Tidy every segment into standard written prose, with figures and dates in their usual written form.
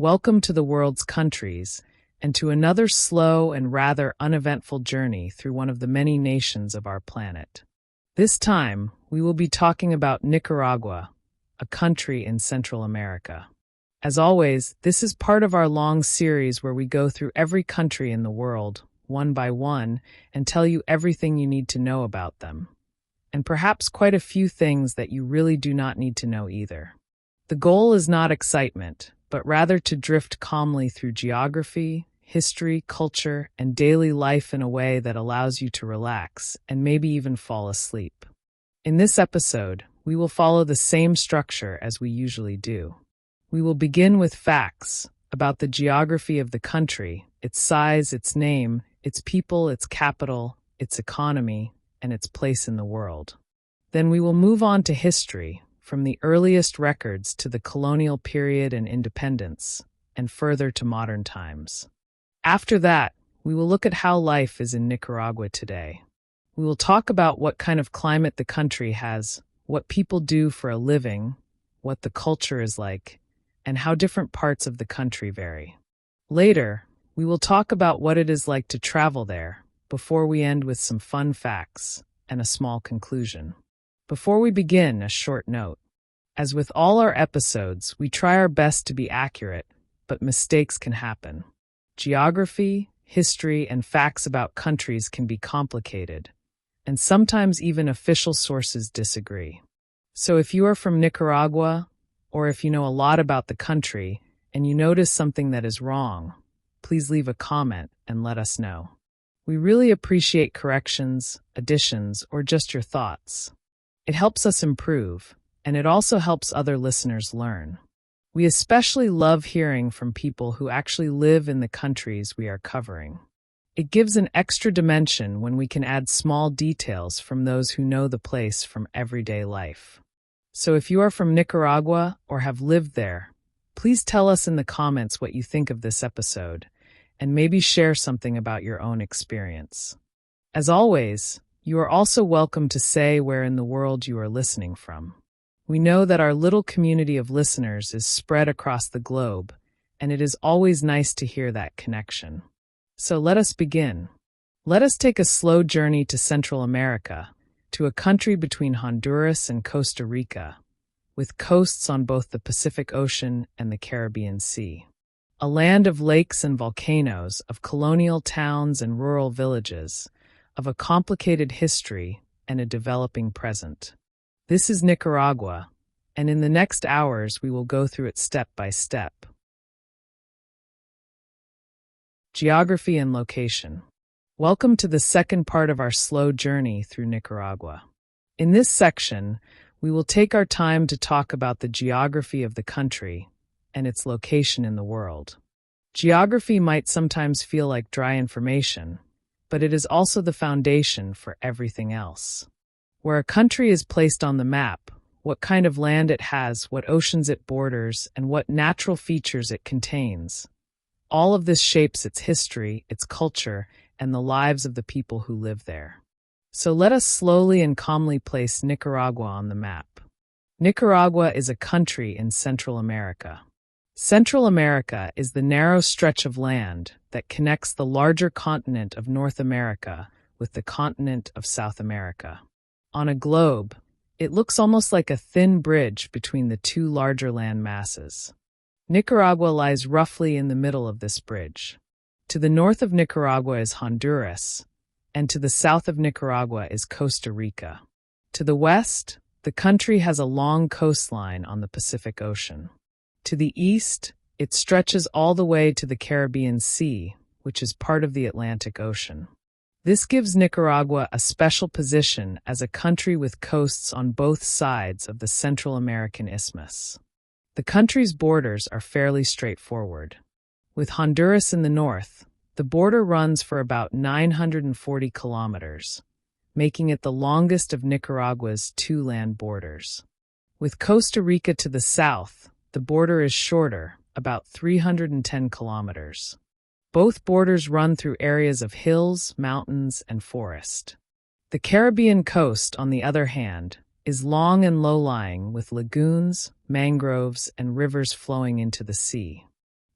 Welcome to the world's countries, and to another slow and rather uneventful journey through one of the many nations of our planet. This time, we will be talking about Nicaragua, a country in Central America. As always, this is part of our long series where we go through every country in the world, one by one, and tell you everything you need to know about them. And perhaps quite a few things that you really do not need to know either. The goal is not excitement, but rather to drift calmly through geography, history, culture, and daily life in a way that allows you to relax and maybe even fall asleep. In this episode, we will follow the same structure as we usually do. We will begin with facts about the geography of the country, its size, its name, its people, its capital, its economy, and its place in the world. Then we will move on to history, from the earliest records to the colonial period and independence, and further to modern times. After that, we will look at how life is in Nicaragua today. We will talk about what kind of climate the country has, what people do for a living, what the culture is like, and how different parts of the country vary. Later, we will talk about what it is like to travel there, before we end with some fun facts and a small conclusion. Before we begin, a short note. As with all our episodes, we try our best to be accurate, but mistakes can happen. Geography, history, and facts about countries can be complicated, and sometimes even official sources disagree. So if you are from Nicaragua, or if you know a lot about the country, and you notice something that is wrong, please leave a comment and let us know. We really appreciate corrections, additions, or just your thoughts. It helps us improve, and it also helps other listeners learn. We especially love hearing from people who actually live in the countries we are covering. It gives an extra dimension when we can add small details from those who know the place from everyday life. So if you are from Nicaragua or have lived there, please tell us in the comments what you think of this episode, and maybe share something about your own experience. As always, you are also welcome to say where in the world you are listening from. We know that our little community of listeners is spread across the globe, and it is always nice to hear that connection. So let us begin. Let us take a slow journey to Central America, to a country between Honduras and Costa Rica, with coasts on both the Pacific Ocean and the Caribbean Sea. A land of lakes and volcanoes, of colonial towns and rural villages, of a complicated history and a developing present. This is Nicaragua, and in the next hours we will go through it step by step. Geography and location. Welcome to the second part of our slow journey through Nicaragua. In this section, we will take our time to talk about the geography of the country and its location in the world. Geography might sometimes feel like dry information, but it is also the foundation for everything else. Where a country is placed on the map, what kind of land it has, what oceans it borders, and what natural features it contains. All of this shapes its history, its culture, and the lives of the people who live there. So let us slowly and calmly place Nicaragua on the map. Nicaragua is a country in Central America. Central America is the narrow stretch of land that connects the larger continent of North America with the continent of South America. On a globe, it looks almost like a thin bridge between the two larger land masses. Nicaragua lies roughly in the middle of this bridge. To the north of Nicaragua is Honduras, and to the south of Nicaragua is Costa Rica. To the west, the country has a long coastline on the Pacific Ocean. To the east, it stretches all the way to the Caribbean Sea, which is part of the Atlantic Ocean. This gives Nicaragua a special position as a country with coasts on both sides of the Central American Isthmus. The country's borders are fairly straightforward. With Honduras in the north, the border runs for about 940 kilometers, making it the longest of Nicaragua's two land borders. With Costa Rica to the south, the border is shorter, about 310 kilometers. Both borders run through areas of hills, mountains, and forest. The Caribbean coast, on the other hand, is long and low-lying with lagoons, mangroves, and rivers flowing into the sea.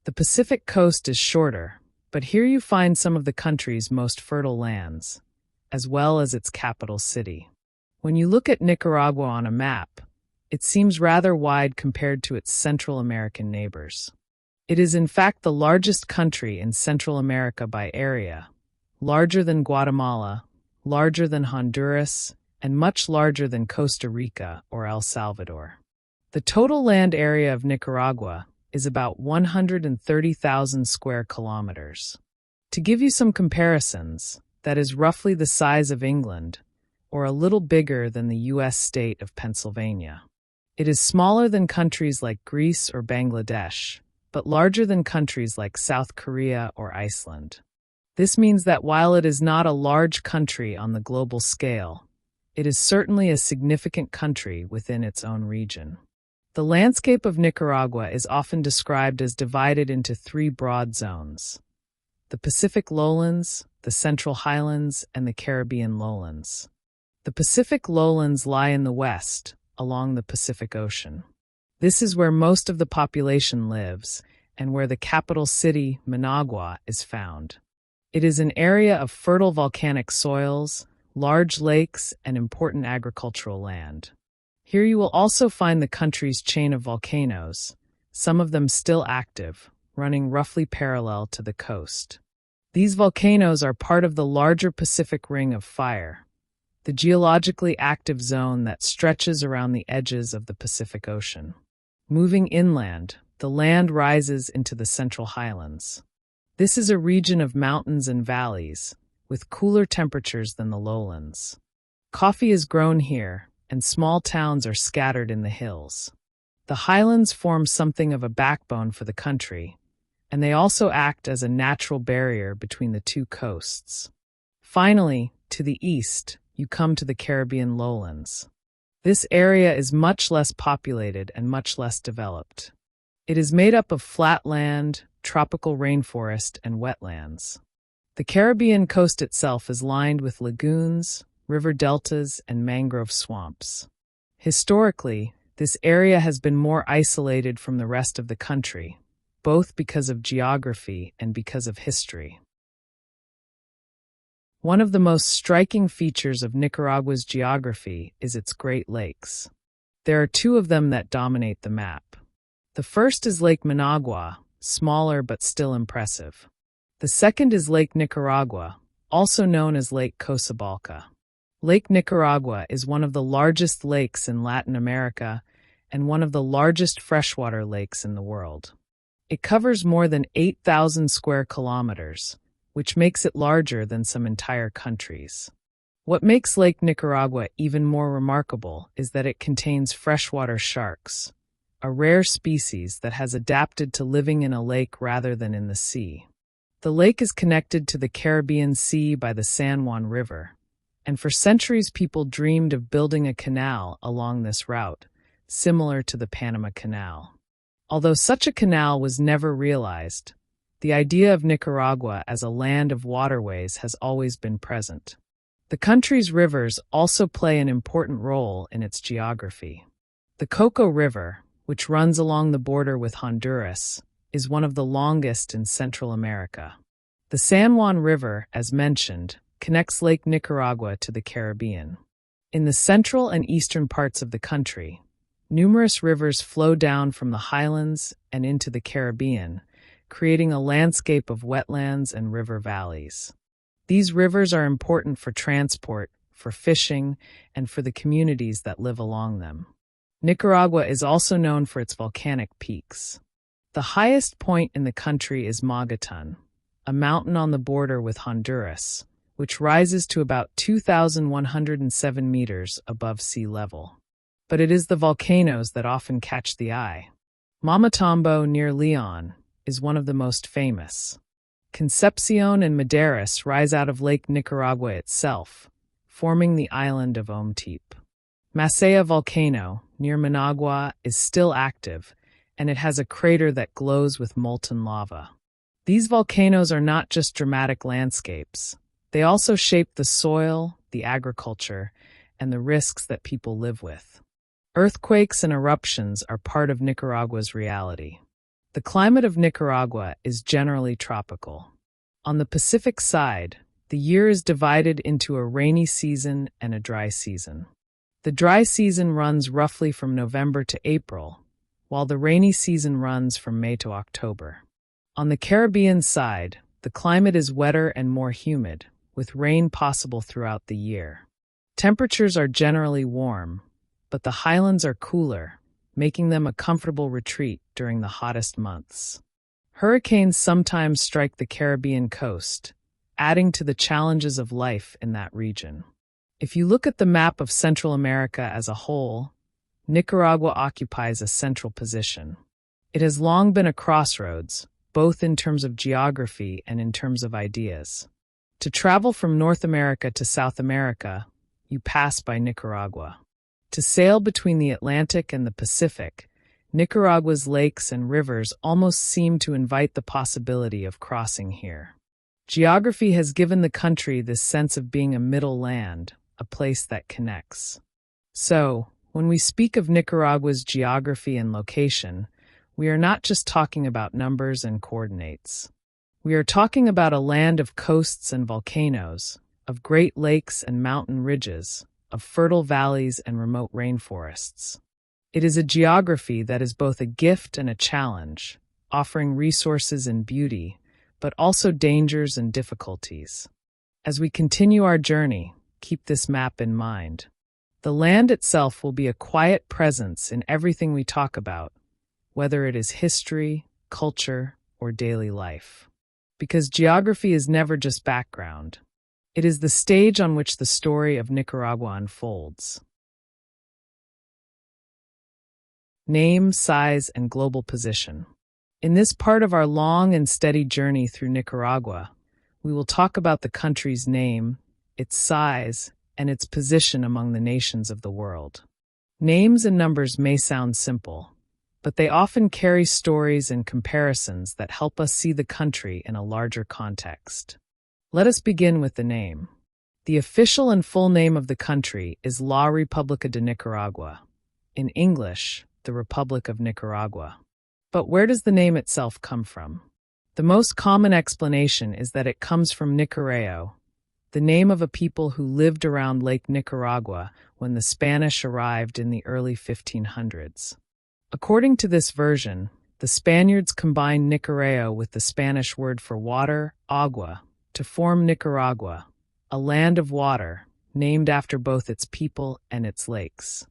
The Pacific coast is shorter, but here you find some of the country's most fertile lands, as well as its capital city. When you look at Nicaragua on a map, it seems rather wide compared to its Central American neighbors. It is in fact the largest country in Central America by area, larger than Guatemala, larger than Honduras, and much larger than Costa Rica or El Salvador. The total land area of Nicaragua is about 130,000 square kilometers. To give you some comparisons, that is roughly the size of England, or a little bigger than the U.S. state of Pennsylvania. It is smaller than countries like Greece or Bangladesh, but larger than countries like South Korea or Iceland. This means that while it is not a large country on the global scale, it is certainly a significant country within its own region. The landscape of Nicaragua is often described as divided into three broad zones: the Pacific lowlands, the Central highlands, and the Caribbean lowlands. The Pacific lowlands lie in the west, along the Pacific Ocean. This is where most of the population lives, and where the capital city, Managua, is found. It is an area of fertile volcanic soils, large lakes, and important agricultural land. Here you will also find the country's chain of volcanoes, some of them still active, running roughly parallel to the coast. These volcanoes are part of the larger Pacific Ring of Fire, the geologically active zone that stretches around the edges of the Pacific Ocean. Moving inland, the land rises into the Central Highlands. This is a region of mountains and valleys, with cooler temperatures than the lowlands. Coffee is grown here, and small towns are scattered in the hills. The highlands form something of a backbone for the country, and they also act as a natural barrier between the two coasts. Finally, to the east, you come to the Caribbean lowlands. This area is much less populated and much less developed. It is made up of flat land, tropical rainforest, and wetlands. The Caribbean coast itself is lined with lagoons, river deltas, and mangrove swamps. Historically, this area has been more isolated from the rest of the country, both because of geography and because of history. One of the most striking features of Nicaragua's geography is its Great Lakes. There are two of them that dominate the map. The first is Lake Managua, smaller but still impressive. The second is Lake Nicaragua, also known as Lake Coatzacoalcos. Lake Nicaragua is one of the largest lakes in Latin America and one of the largest freshwater lakes in the world. It covers more than 8,000 square kilometers, which makes it larger than some entire countries. What makes Lake Nicaragua even more remarkable is that it contains freshwater sharks, a rare species that has adapted to living in a lake rather than in the sea. The lake is connected to the Caribbean Sea by the San Juan River, and for centuries people dreamed of building a canal along this route, similar to the Panama Canal. Although such a canal was never realized, the idea of Nicaragua as a land of waterways has always been present. The country's rivers also play an important role in its geography. The Coco River, which runs along the border with Honduras, is one of the longest in Central America. The San Juan River, as mentioned, connects Lake Nicaragua to the Caribbean. In the central and eastern parts of the country, numerous rivers flow down from the highlands and into the Caribbean, creating a landscape of wetlands and river valleys. These rivers are important for transport, for fishing, and for the communities that live along them. Nicaragua is also known for its volcanic peaks. The highest point in the country is Mogollon, a mountain on the border with Honduras, which rises to about 2,107 meters above sea level. But it is the volcanoes that often catch the eye. Mamotombo near León is one of the most famous. Concepcion and Madeiras rise out of Lake Nicaragua itself, forming the island of Ometepe. Macea volcano, near Managua, is still active, and it has a crater that glows with molten lava. These volcanoes are not just dramatic landscapes. They also shape the soil, the agriculture, and the risks that people live with. Earthquakes and eruptions are part of Nicaragua's reality. The climate of Nicaragua is generally tropical. On the Pacific side, the year is divided into a rainy season and a dry season. The dry season runs roughly from November to April, while the rainy season runs from May to October. On the Caribbean side, the climate is wetter and more humid, with rain possible throughout the year. Temperatures are generally warm, but the highlands are cooler, making them a comfortable retreat during the hottest months. Hurricanes sometimes strike the Caribbean coast, adding to the challenges of life in that region. If you look at the map of Central America as a whole, Nicaragua occupies a central position. It has long been a crossroads, both in terms of geography and in terms of ideas. To travel from North America to South America, you pass by Nicaragua. To sail between the Atlantic and the Pacific, Nicaragua's lakes and rivers almost seem to invite the possibility of crossing here. Geography has given the country this sense of being a middle land, a place that connects. So, when we speak of Nicaragua's geography and location, we are not just talking about numbers and coordinates. We are talking about a land of coasts and volcanoes, of great lakes and mountain ridges, of fertile valleys and remote rainforests. It is a geography that is both a gift and a challenge, offering resources and beauty, but also dangers and difficulties. As we continue our journey, keep this map in mind. The land itself will be a quiet presence in everything we talk about, whether it is history, culture, or daily life. Because geography is never just background. It is the stage on which the story of Nicaragua unfolds. Name, size, and global position. In this part of our long and steady journey through Nicaragua, we will talk about the country's name, its size, and its position among the nations of the world. Names and numbers may sound simple, but they often carry stories and comparisons that help us see the country in a larger context. Let us begin with the name. The official and full name of the country is La República de Nicaragua. In English, the Republic of Nicaragua. But where does the name itself come from? The most common explanation is that it comes from Nicaragua, the name of a people who lived around Lake Nicaragua when the Spanish arrived in the early 1500s. According to this version, the Spaniards combined Nicaragua with the Spanish word for water, agua, to form Nicaragua, a land of water, named after both its people and its lakes.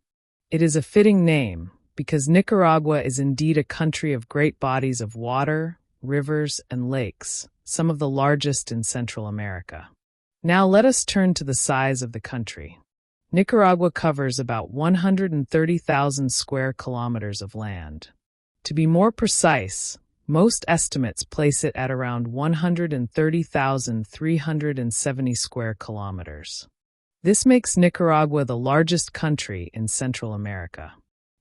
It is a fitting name, because Nicaragua is indeed a country of great bodies of water, rivers, and lakes, some of the largest in Central America. Now let us turn to the size of the country. Nicaragua covers about 130,000 square kilometers of land. To be more precise, most estimates place it at around 130,370 square kilometers. This makes Nicaragua the largest country in Central America.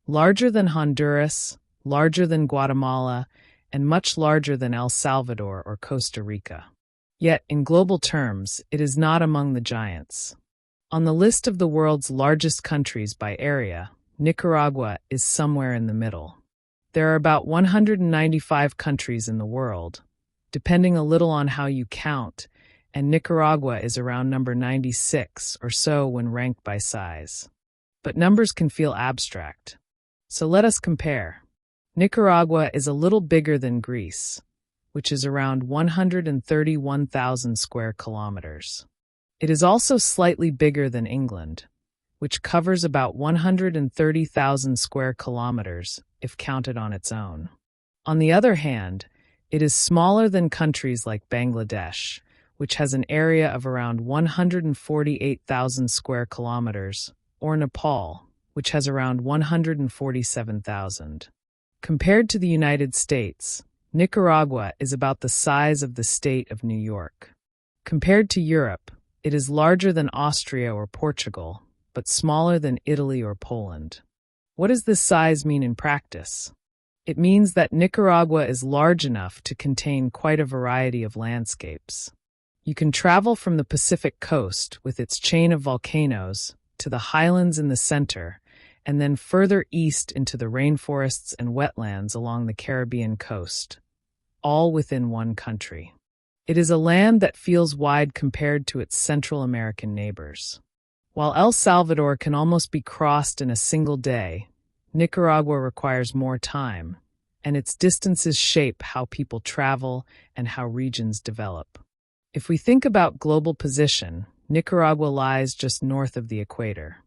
Larger than Honduras, larger than Guatemala, and much larger than El Salvador or Costa Rica. Yet, in global terms, it is not among the giants. On the list of the world's largest countries by area, Nicaragua is somewhere in the middle. There are about 195 countries in the world, depending a little on how you count, and Nicaragua is around number 96 or so when ranked by size. But numbers can feel abstract. So let us compare. Nicaragua is a little bigger than Greece, which is around 131,000 square kilometers. It is also slightly bigger than England, which covers about 130,000 square kilometers if counted on its own. On the other hand, it is smaller than countries like Bangladesh, which has an area of around 148,000 square kilometers, or Nepal, which has around 147,000. Compared to the United States, Nicaragua is about the size of the state of New York. Compared to Europe, it is larger than Austria or Portugal, but smaller than Italy or Poland. What does this size mean in practice? It means that Nicaragua is large enough to contain quite a variety of landscapes. You can travel from the Pacific coast with its chain of volcanoes to the highlands in the center, and then further east into the rainforests and wetlands along the Caribbean coast, all within one country. It is a land that feels wide compared to its Central American neighbors. While El Salvador can almost be crossed in a single day, Nicaragua requires more time, and its distances shape how people travel and how regions develop. If we think about global position, Nicaragua lies just north of the equator.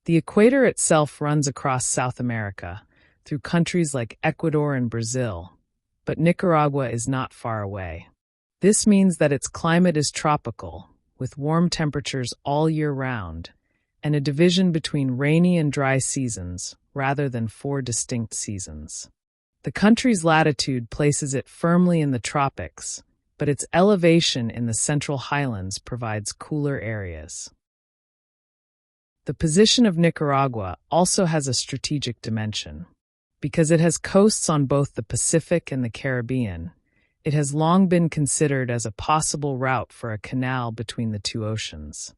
The equator itself runs across South America, through countries like Ecuador and Brazil, but Nicaragua is not far away. This means that its climate is tropical, with warm temperatures all year round, and a division between rainy and dry seasons, rather than 4 distinct seasons. The country's latitude places it firmly in the tropics, but its elevation in the central highlands provides cooler areas. The position of Nicaragua also has a strategic dimension. Because it has coasts on both the Pacific and the Caribbean, it has long been considered as a possible route for a canal between the two oceans.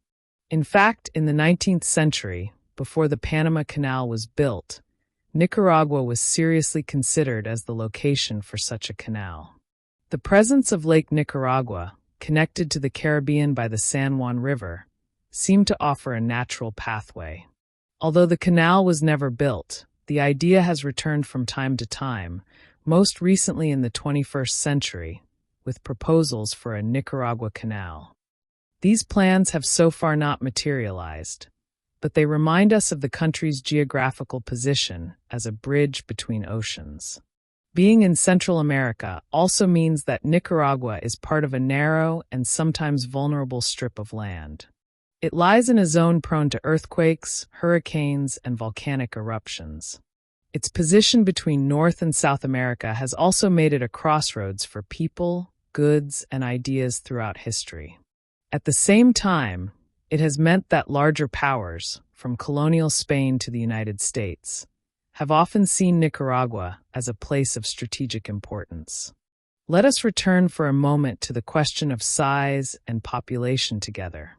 In fact, in the 19th century, before the Panama Canal was built, Nicaragua was seriously considered as the location for such a canal. The presence of Lake Nicaragua, connected to the Caribbean by the San Juan River, seemed to offer a natural pathway. Although the canal was never built, the idea has returned from time to time, most recently in the 21st century, with proposals for a Nicaragua canal. These plans have so far not materialized, but they remind us of the country's geographical position as a bridge between oceans. Being in Central America also means that Nicaragua is part of a narrow and sometimes vulnerable strip of land. It lies in a zone prone to earthquakes, hurricanes, and volcanic eruptions. Its position between North and South America has also made it a crossroads for people, goods, and ideas throughout history. At the same time, it has meant that larger powers, from colonial Spain to the United States, have often seen Nicaragua as a place of strategic importance. Let us return for a moment to the question of size and population together.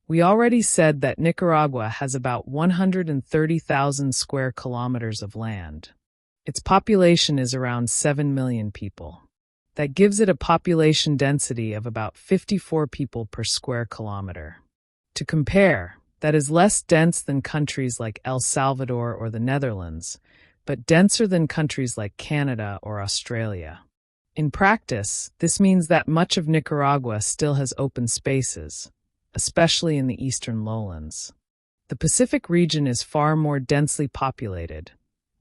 We already said that Nicaragua has about 130,000 square kilometers of land. Its population is around 7 million people. That gives it a population density of about 54 people per square kilometer. To compare, that is less dense than countries like El Salvador or the Netherlands, but denser than countries like Canada or Australia. In practice, this means that much of Nicaragua still has open spaces, especially in the eastern lowlands. The Pacific region is far more densely populated,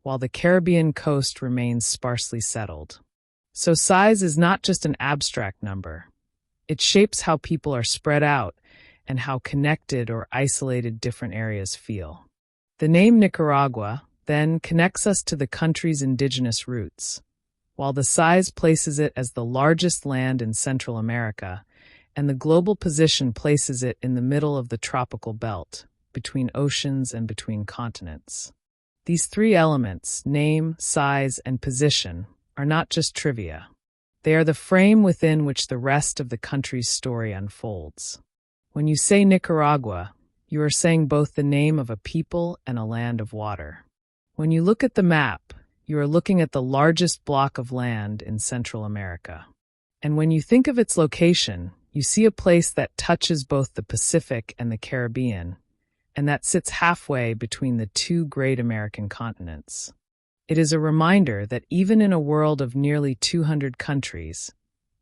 while the Caribbean coast remains sparsely settled. So size is not just an abstract number. It shapes how people are spread out and how connected or isolated different areas feel. The name Nicaragua, then, connects us to the country's indigenous roots, while the size places it as the largest land in Central America, and the global position places it in the middle of the tropical belt, between oceans and between continents. These three elements, name, size, and position, are not just trivia. They are the frame within which the rest of the country's story unfolds. When you say Nicaragua, you are saying both the name of a people and a land of water. When you look at the map, you are looking at the largest block of land in Central America. And when you think of its location, you see a place that touches both the Pacific and the Caribbean, and that sits halfway between the two great American continents. It is a reminder that even in a world of nearly 200 countries,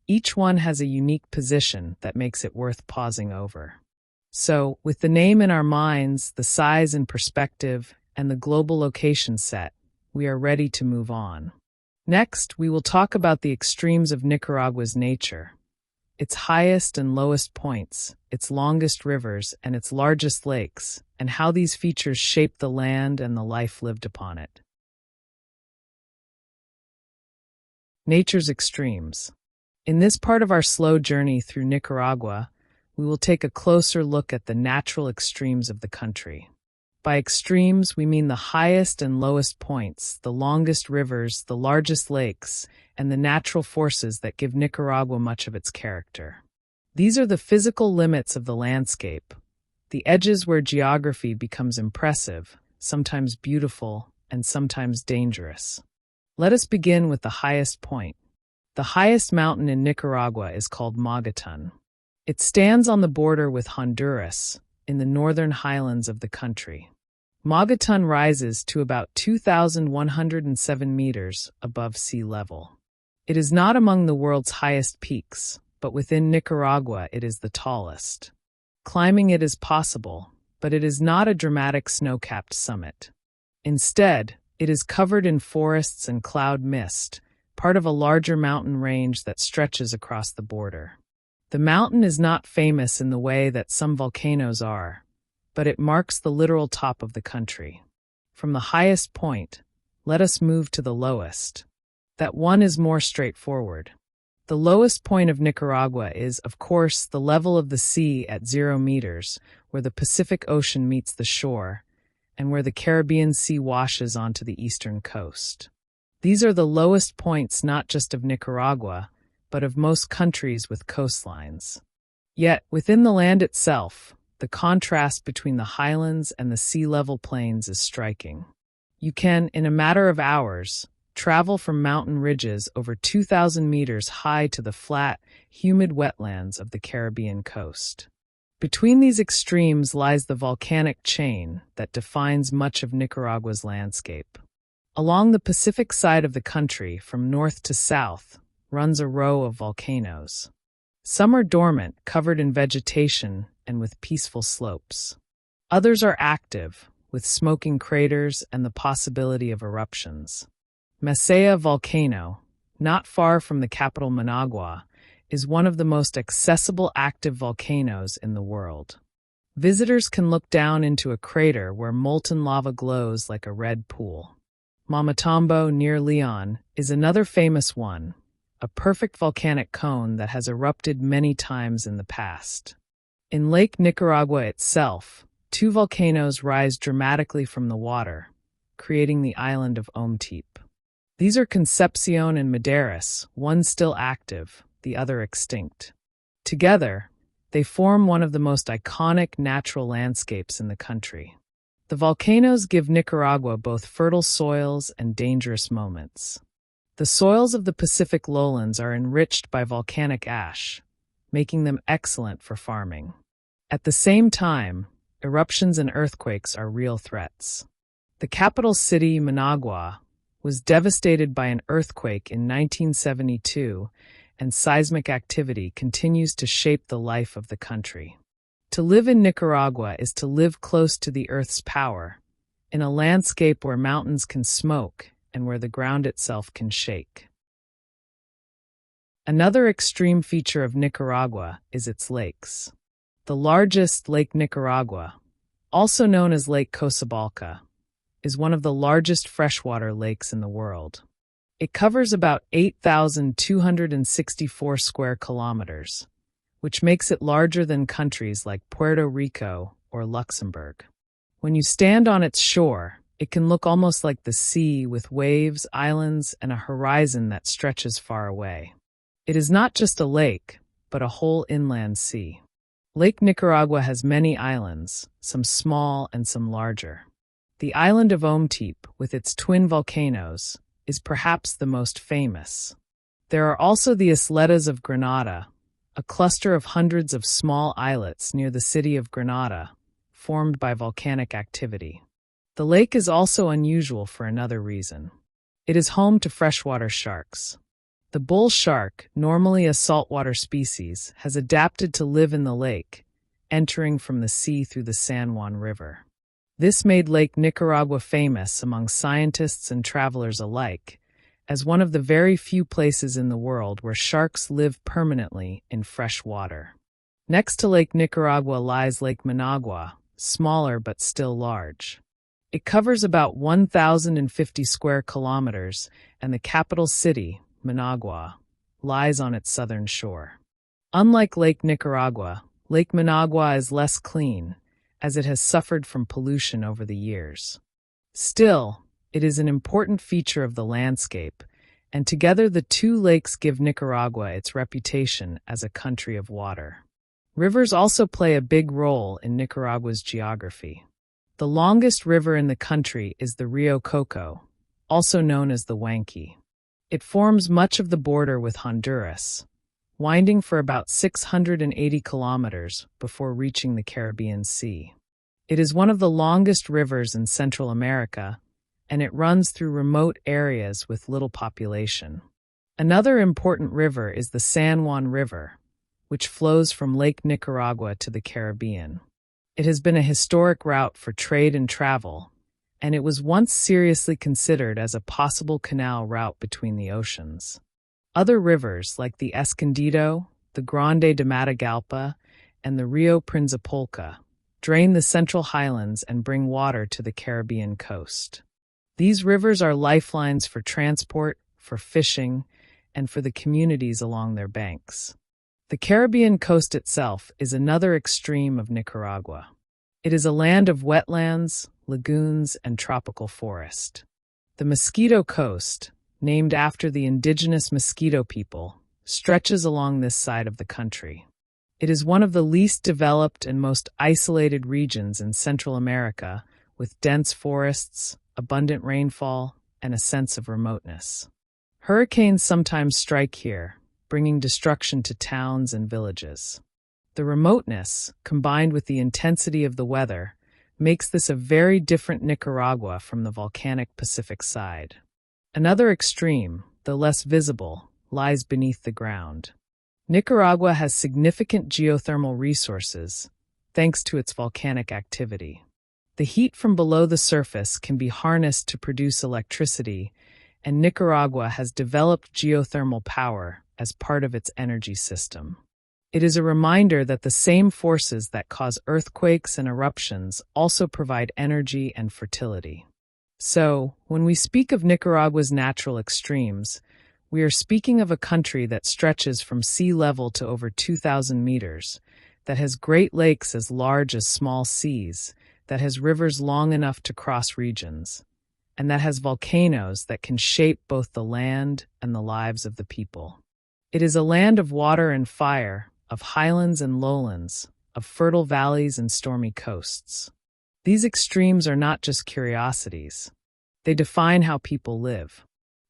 each one has a unique position that makes it worth pausing over. So, with the name in our minds, the size in perspective, and the global location set, we are ready to move on. Next, we will talk about the extremes of Nicaragua's nature. Its highest and lowest points, its longest rivers, and its largest lakes, and how these features shape the land and the life lived upon it. Nature's extremes. In this part of our slow journey through Nicaragua, we will take a closer look at the natural extremes of the country. By extremes, we mean the highest and lowest points, the longest rivers, the largest lakes, and the natural forces that give Nicaragua much of its character. These are the physical limits of the landscape, the edges where geography becomes impressive, sometimes beautiful, and sometimes dangerous. Let us begin with the highest point. The highest mountain in Nicaragua is called Mogollon. It stands on the border with Honduras, in the northern highlands of the country. Mogollon rises to about 2,107 meters above sea level. It is not among the world's highest peaks, but within Nicaragua it is the tallest. Climbing it is possible, but it is not a dramatic snow-capped summit. Instead, it is covered in forests and cloud mist, part of a larger mountain range that stretches across the border. The mountain is not famous in the way that some volcanoes are, but it marks the literal top of the country. From the highest point, let us move to the lowest. That one is more straightforward. The lowest point of Nicaragua is, of course, the level of the sea at 0 meters, where the Pacific Ocean meets the shore, and where the Caribbean Sea washes onto the eastern coast. These are the lowest points not just of Nicaragua, but of most countries with coastlines. Yet, within the land itself, the contrast between the highlands and the sea-level plains is striking. You can, in a matter of hours, travel from mountain ridges over 2,000 meters high to the flat, humid wetlands of the Caribbean coast. Between these extremes lies the volcanic chain that defines much of Nicaragua's landscape. Along the Pacific side of the country, from north to south, runs a row of volcanoes. Some are dormant, covered in vegetation and with peaceful slopes. Others are active, with smoking craters and the possibility of eruptions. Mesilla volcano, not far from the capital Managua, is one of the most accessible active volcanoes in the world. Visitors can look down into a crater where molten lava glows like a red pool. Mamatambo, near León, is another famous one, a perfect volcanic cone that has erupted many times in the past. In Lake Nicaragua itself, 2 volcanoes rise dramatically from the water, creating the island of Ometepe. These are Concepcion and Madeiras, one still active, the other extinct. Together, they form one of the most iconic natural landscapes in the country. The volcanoes give Nicaragua both fertile soils and dangerous moments. The soils of the Pacific lowlands are enriched by volcanic ash, making them excellent for farming. At the same time, eruptions and earthquakes are real threats. The capital city, Managua, was devastated by an earthquake in 1972, and seismic activity continues to shape the life of the country. To live in Nicaragua is to live close to the Earth's power, in a landscape where mountains can smoke and where the ground itself can shake. Another extreme feature of Nicaragua is its lakes. The largest, Lake Nicaragua, also known as Lake Coatzacoalcos, is one of the largest freshwater lakes in the world. It covers about 8,264 square kilometers, which makes it larger than countries like Puerto Rico or Luxembourg. When you stand on its shore, it can look almost like the sea, with waves, islands, and a horizon that stretches far away. It is not just a lake, but a whole inland sea. Lake Nicaragua has many islands, some small and some larger. The island of Ometepe, with its twin volcanoes, is perhaps the most famous. There are also the isletas of Granada, a cluster of hundreds of small islets near the city of Granada, formed by volcanic activity. The lake is also unusual for another reason. It is home to freshwater sharks. The bull shark, normally a saltwater species, has adapted to live in the lake, entering from the sea through the San Juan River. This made Lake Nicaragua famous among scientists and travelers alike, as one of the very few places in the world where sharks live permanently in fresh water. Next to Lake Nicaragua lies Lake Managua, smaller but still large. It covers about 1,050 square kilometers, and the capital city, Managua, lies on its southern shore. Unlike Lake Nicaragua, Lake Managua is less clean, as it has suffered from pollution over the years. Still, it is an important feature of the landscape, and together the 2 lakes give Nicaragua its reputation as a country of water. Rivers also play a big role in Nicaragua's geography. The longest river in the country is the Rio Coco, also known as the Wanky. It forms much of the border with Honduras, winding for about 680 kilometers before reaching the Caribbean Sea. It is one of the longest rivers in Central America, and it runs through remote areas with little population. Another important river is the San Juan River, which flows from Lake Nicaragua to the Caribbean. It has been a historic route for trade and travel, and it was once seriously considered as a possible canal route between the oceans. Other rivers like the Escondido, the Grande de Matagalpa, and the Rio Principalca drain the Central Highlands and bring water to the Caribbean coast. These rivers are lifelines for transport, for fishing, and for the communities along their banks. The Caribbean coast itself is another extreme of Nicaragua. It is a land of wetlands, lagoons, and tropical forest. The Mosquito Coast, named after the indigenous Mosquito people, stretches along this side of the country. It is one of the least developed and most isolated regions in Central America, with dense forests, abundant rainfall, and a sense of remoteness. Hurricanes sometimes strike here, bringing destruction to towns and villages. The remoteness, combined with the intensity of the weather, makes this a very different Nicaragua from the volcanic Pacific side. Another extreme, though less visible, lies beneath the ground. Nicaragua has significant geothermal resources, thanks to its volcanic activity. The heat from below the surface can be harnessed to produce electricity, and Nicaragua has developed geothermal power as part of its energy system. It is a reminder that the same forces that cause earthquakes and eruptions also provide energy and fertility. So, when we speak of Nicaragua's natural extremes, we are speaking of a country that stretches from sea level to over 2,000 meters, that has Great Lakes as large as small seas, that has rivers long enough to cross regions, and that has volcanoes that can shape both the land and the lives of the people. It is a land of water and fire, of highlands and lowlands, of fertile valleys and stormy coasts. These extremes are not just curiosities. They define how people live.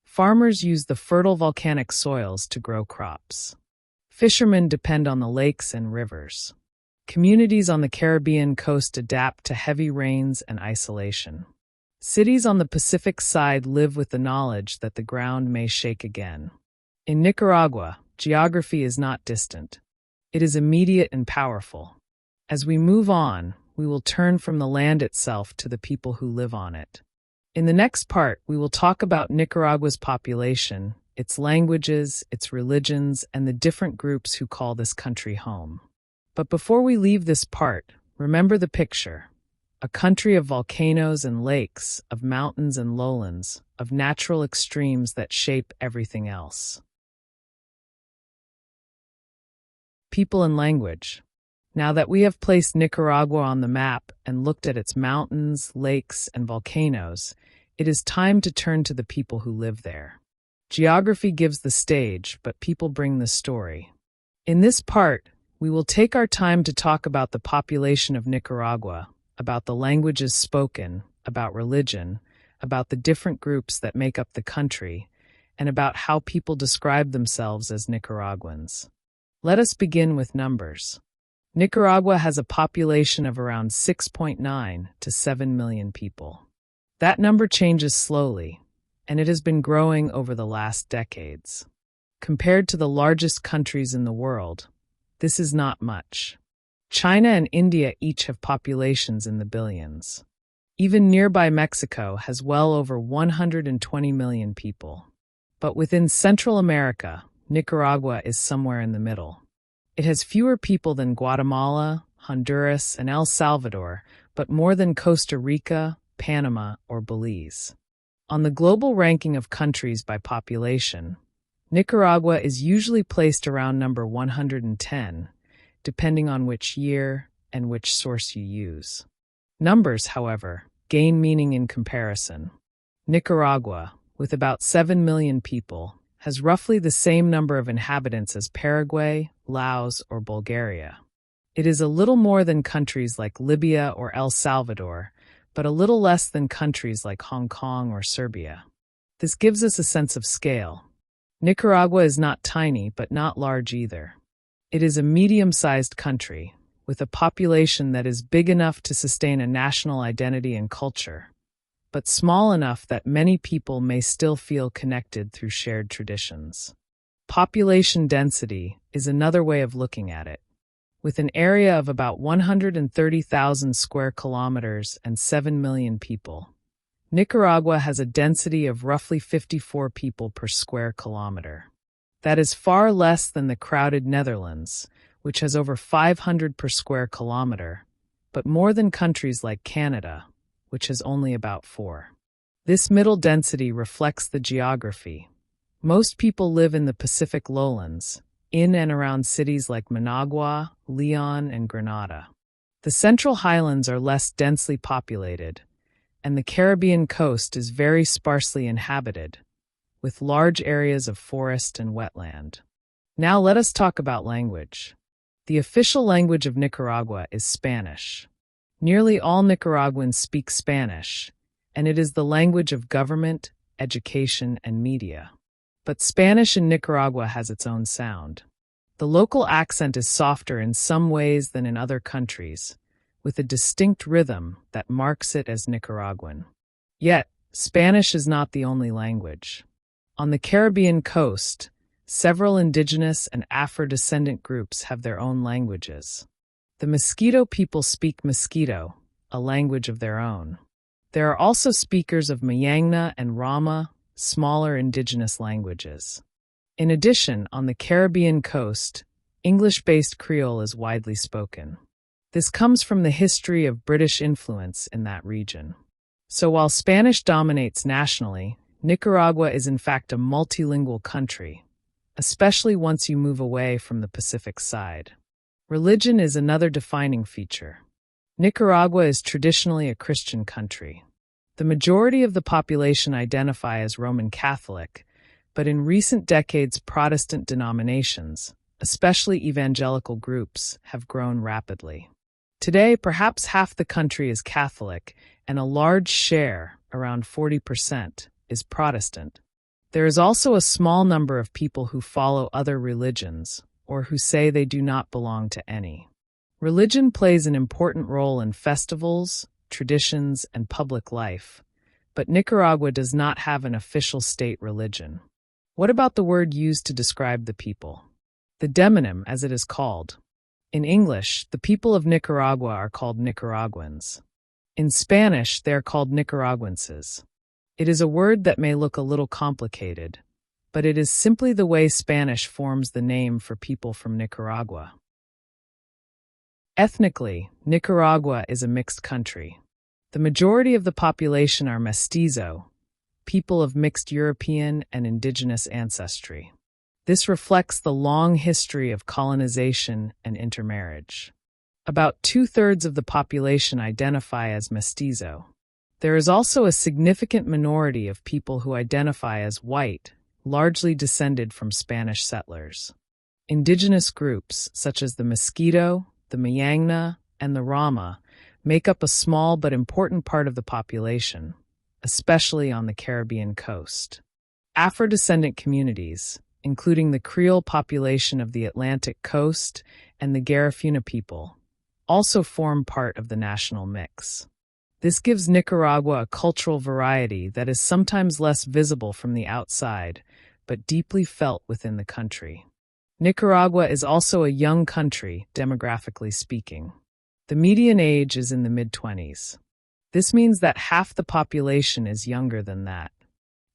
Farmers use the fertile volcanic soils to grow crops. Fishermen depend on the lakes and rivers. Communities on the Caribbean coast adapt to heavy rains and isolation. Cities on the Pacific side live with the knowledge that the ground may shake again. In Nicaragua, geography is not distant. It is immediate and powerful. As we move on, we will turn from the land itself to the people who live on it. In the next part, we will talk about Nicaragua's population, its languages, its religions, and the different groups who call this country home. But before we leave this part, remember the picture. A country of volcanoes and lakes, of mountains and lowlands, of natural extremes that shape everything else. People and language. Now that we have placed Nicaragua on the map and looked at its mountains, lakes, and volcanoes, it is time to turn to the people who live there. Geography gives the stage, but people bring the story. In this part, we will take our time to talk about the population of Nicaragua, about the languages spoken, about religion, about the different groups that make up the country, and about how people describe themselves as Nicaraguans. Let us begin with numbers. Nicaragua has a population of around 6.9 to 7 million people. That number changes slowly, and it has been growing over the last decades. Compared to the largest countries in the world, this is not much. China and India each have populations in the billions. Even nearby Mexico has well over 120 million people. But within Central America, Nicaragua is somewhere in the middle. It has fewer people than Guatemala, Honduras, and El Salvador, but more than Costa Rica, Panama, or Belize. On the global ranking of countries by population, Nicaragua is usually placed around number 110, depending on which year and which source you use. Numbers, however, gain meaning in comparison. Nicaragua, with about 7 million people, has roughly the same number of inhabitants as Paraguay, Laos, or Bulgaria. It is a little more than countries like Libya or El Salvador, but a little less than countries like Hong Kong or Serbia. This gives us a sense of scale. Nicaragua is not tiny, but not large either. It is a medium-sized country, with a population that is big enough to sustain a national identity and culture, but small enough that many people may still feel connected through shared traditions. Population density is another way of looking at it. With an area of about 130,000 square kilometers and 7 million people, Nicaragua has a density of roughly 54 people per square kilometer. That is far less than the crowded Netherlands, which has over 500 per square kilometer, but more than countries like Canada, which has only about 4. This middle density reflects the geography. Most people live in the Pacific lowlands, in and around cities like Managua, León, and Granada. The Central Highlands are less densely populated, and the Caribbean coast is very sparsely inhabited, with large areas of forest and wetland. Now let us talk about language. The official language of Nicaragua is Spanish. Nearly all Nicaraguans speak Spanish, and it is the language of government, education, and media. But Spanish in Nicaragua has its own sound. The local accent is softer in some ways than in other countries, with a distinct rhythm that marks it as Nicaraguan. Yet, Spanish is not the only language. On the Caribbean coast, several indigenous and Afro-descendant groups have their own languages. The Mosquito people speak Mosquito, a language of their own. There are also speakers of Mayangna and Rama, smaller indigenous languages. In addition, on the Caribbean coast, English-based Creole is widely spoken. This comes from the history of British influence in that region. So while Spanish dominates nationally, Nicaragua is in fact a multilingual country, especially once you move away from the Pacific side. Religion is another defining feature. Nicaragua is traditionally a Christian country. The majority of the population identify as Roman Catholic, but in recent decades Protestant denominations, especially evangelical groups, have grown rapidly. Today, perhaps half the country is Catholic, and a large share, around 40%, is Protestant. There is also a small number of people who follow other religions, or who say they do not belong to any. Religion plays an important role in festivals, traditions, and public life, but Nicaragua does not have an official state religion. What about the word used to describe the people? The demonym, as it is called. In English, the people of Nicaragua are called Nicaraguans. In Spanish, they are called Nicaraguenses. It is a word that may look a little complicated, but it is simply the way Spanish forms the name for people from Nicaragua. Ethnically, Nicaragua is a mixed country. The majority of the population are mestizo, people of mixed European and indigenous ancestry. This reflects the long history of colonization and intermarriage. About 2/3 of the population identify as mestizo. There is also a significant minority of people who identify as white, largely descended from Spanish settlers. Indigenous groups, such as the Mosquito, the Mayangna, and the Rama, make up a small but important part of the population, especially on the Caribbean coast. Afro-descendant communities, including the Creole population of the Atlantic coast and the Garifuna people, also form part of the national mix. This gives Nicaragua a cultural variety that is sometimes less visible from the outside, but deeply felt within the country. Nicaragua is also a young country, demographically speaking. The median age is in the mid-20s. This means that half the population is younger than that.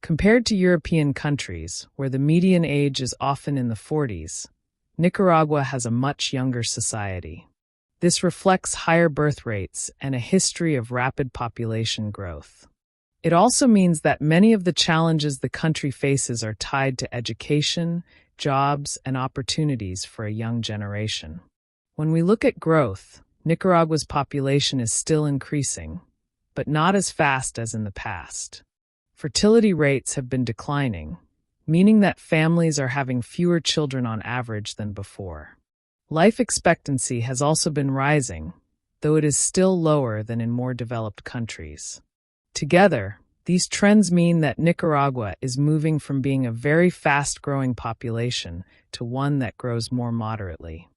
Compared to European countries, where the median age is often in the 40s, Nicaragua has a much younger society. This reflects higher birth rates and a history of rapid population growth. It also means that many of the challenges the country faces are tied to education, jobs, and opportunities for a young generation. When we look at growth, Nicaragua's population is still increasing, but not as fast as in the past. Fertility rates have been declining, meaning that families are having fewer children on average than before. Life expectancy has also been rising, though it is still lower than in more developed countries. Together, these trends mean that Nicaragua is moving from being a very fast-growing population to one that grows more moderately.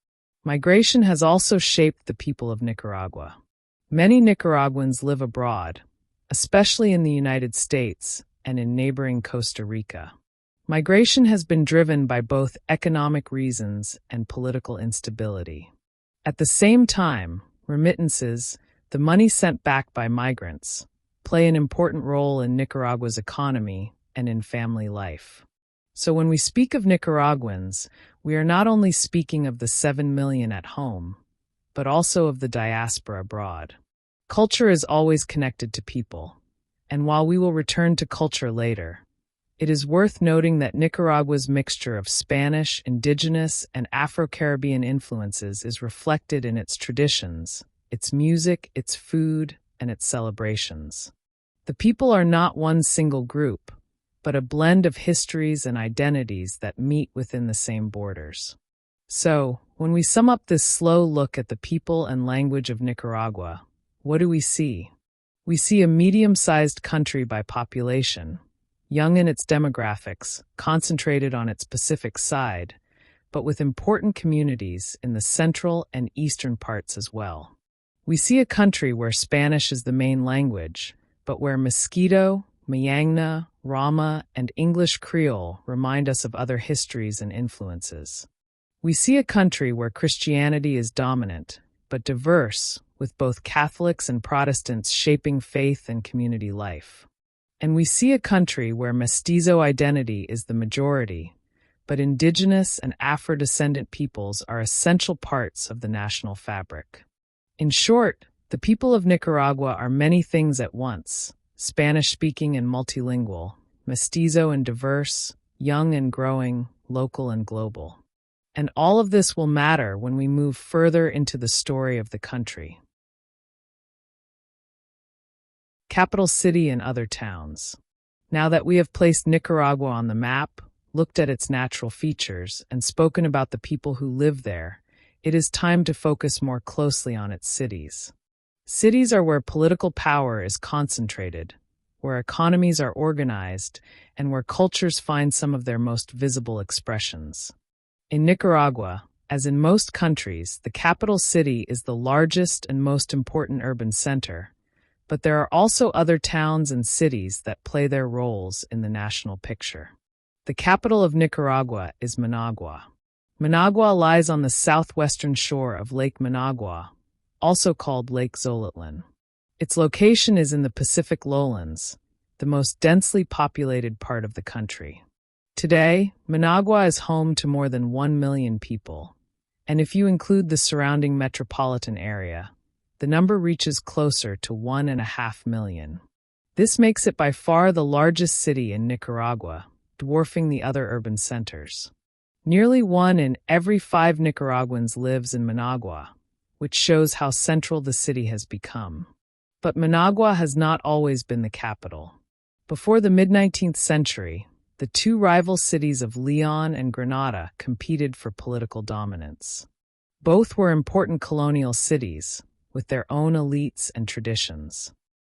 Migration has also shaped the people of Nicaragua. Many Nicaraguans live abroad, especially in the United States and in neighboring Costa Rica. Migration has been driven by both economic reasons and political instability. At the same time, remittances, the money sent back by migrants, play an important role in Nicaragua's economy and in family life. So when we speak of Nicaraguans, we are not only speaking of the 7 million at home, but also of the diaspora abroad. Culture is always connected to people, and while we will return to culture later, it is worth noting that Nicaragua's mixture of Spanish, indigenous, and Afro-Caribbean influences is reflected in its traditions, its music, its food, and its celebrations. The people are not one single group, but a blend of histories and identities that meet within the same borders. So, when we sum up this slow look at the people and language of Nicaragua, what do we see? We see a medium-sized country by population, young in its demographics, concentrated on its Pacific side, but with important communities in the central and eastern parts as well. We see a country where Spanish is the main language, but where Mosquito, Mayangna, Rama, and English Creole remind us of other histories and influences. We see a country where Christianity is dominant, but diverse, with both Catholics and Protestants shaping faith and community life. And we see a country where mestizo identity is the majority, but indigenous and Afro-descendant peoples are essential parts of the national fabric. In short, the people of Nicaragua are many things at once: Spanish-speaking and multilingual, mestizo and diverse, young and growing, local and global. And all of this will matter when we move further into the story of the country. Capital city and other towns. Now that we have placed Nicaragua on the map, looked at its natural features, and spoken about the people who live there, it is time to focus more closely on its cities. Cities are where political power is concentrated, where economies are organized, and where cultures find some of their most visible expressions. In Nicaragua, as in most countries, the capital city is the largest and most important urban center, but there are also other towns and cities that play their roles in the national picture. The capital of Nicaragua is Managua. Managua lies on the southwestern shore of Lake Managua, also called Lake Zolotlan. Its location is in the Pacific lowlands, the most densely populated part of the country. Today, Managua is home to more than 1 million people, and if you include the surrounding metropolitan area, the number reaches closer to 1.5 million. This makes it by far the largest city in Nicaragua, dwarfing the other urban centers. Nearly 1 in every 5 Nicaraguans lives in Managua, which shows how central the city has become. But Managua has not always been the capital. Before the mid-19th century, the two rival cities of León and Granada competed for political dominance. Both were important colonial cities, with their own elites and traditions.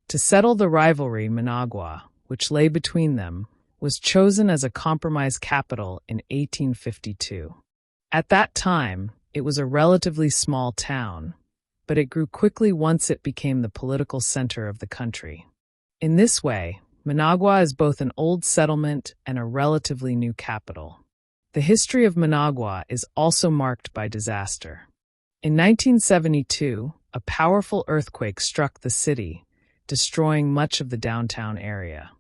To settle the rivalry, Managua, which lay between them, was chosen as a compromise capital in 1852. At that time, it was a relatively small town, but it grew quickly once it became the political center of the country. In this way, Managua is both an old settlement and a relatively new capital. The history of Managua is also marked by disaster. In 1972, a powerful earthquake struck the city, destroying much of the downtown area.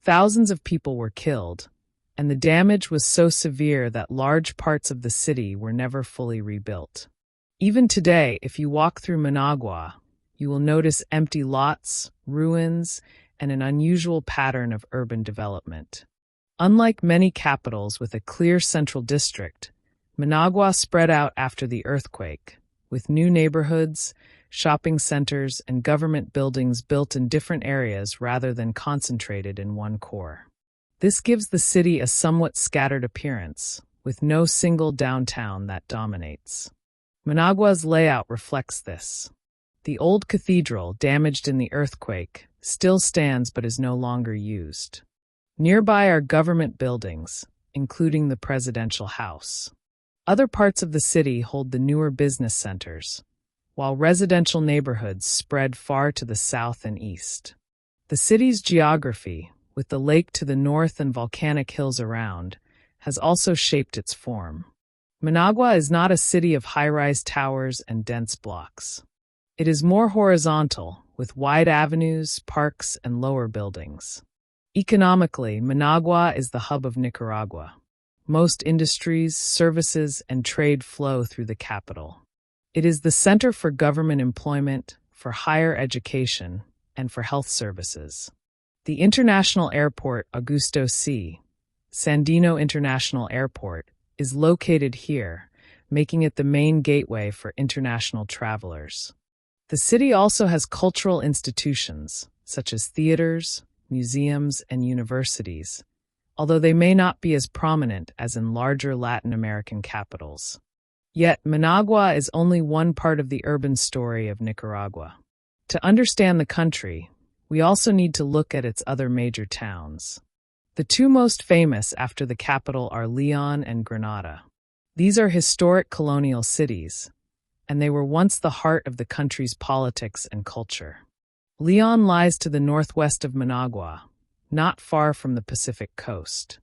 Thousands of people were killed, and the damage was so severe that large parts of the city were never fully rebuilt. Even today, if you walk through Managua, you will notice empty lots, ruins, and an unusual pattern of urban development. Unlike many capitals with a clear central district, Managua spread out after the earthquake, with new neighborhoods, shopping centers, and government buildings built in different areas rather than concentrated in one core. This gives the city a somewhat scattered appearance, with no single downtown that dominates. Managua's layout reflects this. The old cathedral, damaged in the earthquake, still stands but is no longer used. Nearby are government buildings, including the presidential house. Other parts of the city hold the newer business centers, while residential neighborhoods spread far to the south and east. The city's geography, with the lake to the north and volcanic hills around, has also shaped its form. Managua is not a city of high-rise towers and dense blocks. It is more horizontal, with wide avenues, parks, and lower buildings. Economically, Managua is the hub of Nicaragua. Most industries, services, and trade flow through the capital. It is the center for government employment, for higher education, and for health services. The international airport Augusto C. Sandino International Airport is located here, making it the main gateway for international travelers. The city also has cultural institutions, such as theaters, museums, and universities, although they may not be as prominent as in larger Latin American capitals. Yet, Managua is only one part of the urban story of Nicaragua. To understand the country, we also need to look at its other major towns. The two most famous after the capital are León and Granada. These are historic colonial cities, and they were once the heart of the country's politics and culture. León lies to the northwest of Managua, not far from the Pacific coast.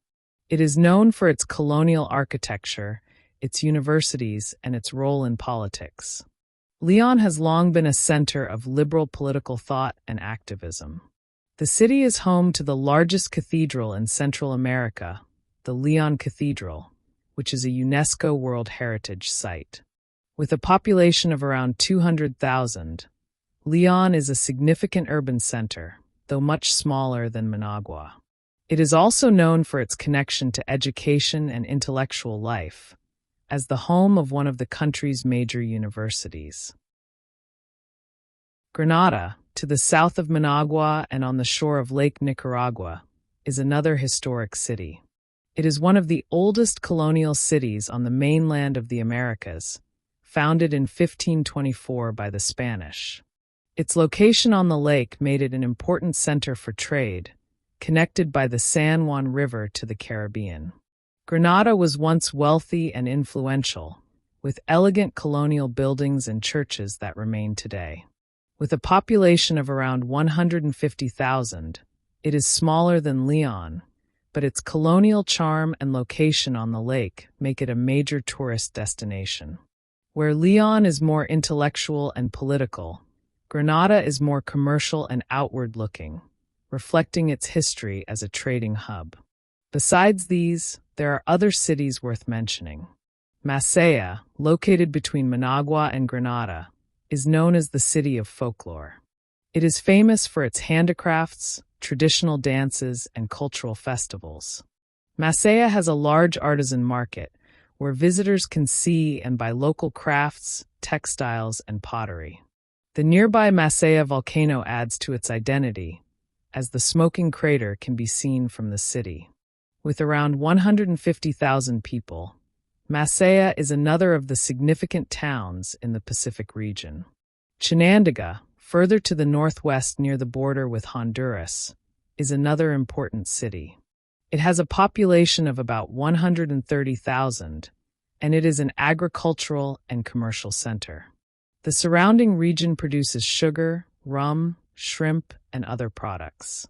It is known for its colonial architecture, its universities, and its role in politics. León has long been a center of liberal political thought and activism. The city is home to the largest cathedral in Central America, the León Cathedral, which is a UNESCO World Heritage Site. With a population of around 200,000, León is a significant urban center, though much smaller than Managua. It is also known for its connection to education and intellectual life, as the home of one of the country's major universities. Granada, to the south of Managua and on the shore of Lake Nicaragua, is another historic city. It is one of the oldest colonial cities on the mainland of the Americas, founded in 1524 by the Spanish. Its location on the lake made it an important center for trade, connected by the San Juan River to the Caribbean. Granada was once wealthy and influential, with elegant colonial buildings and churches that remain today. With a population of around 150,000, it is smaller than León, but its colonial charm and location on the lake make it a major tourist destination. Where León is more intellectual and political, Granada is more commercial and outward-looking, reflecting its history as a trading hub. Besides these, there are other cities worth mentioning. Masaya, located between Managua and Granada, is known as the City of Folklore. It is famous for its handicrafts, traditional dances, and cultural festivals. Masaya has a large artisan market where visitors can see and buy local crafts, textiles, and pottery. The nearby Masaya volcano adds to its identity, as the smoking crater can be seen from the city. With around 150,000 people, Masaya is another of the significant towns in the Pacific region. Chinandega, further to the northwest near the border with Honduras, is another important city. It has a population of about 130,000, and it is an agricultural and commercial center. The surrounding region produces sugar, rum, shrimp, and other products.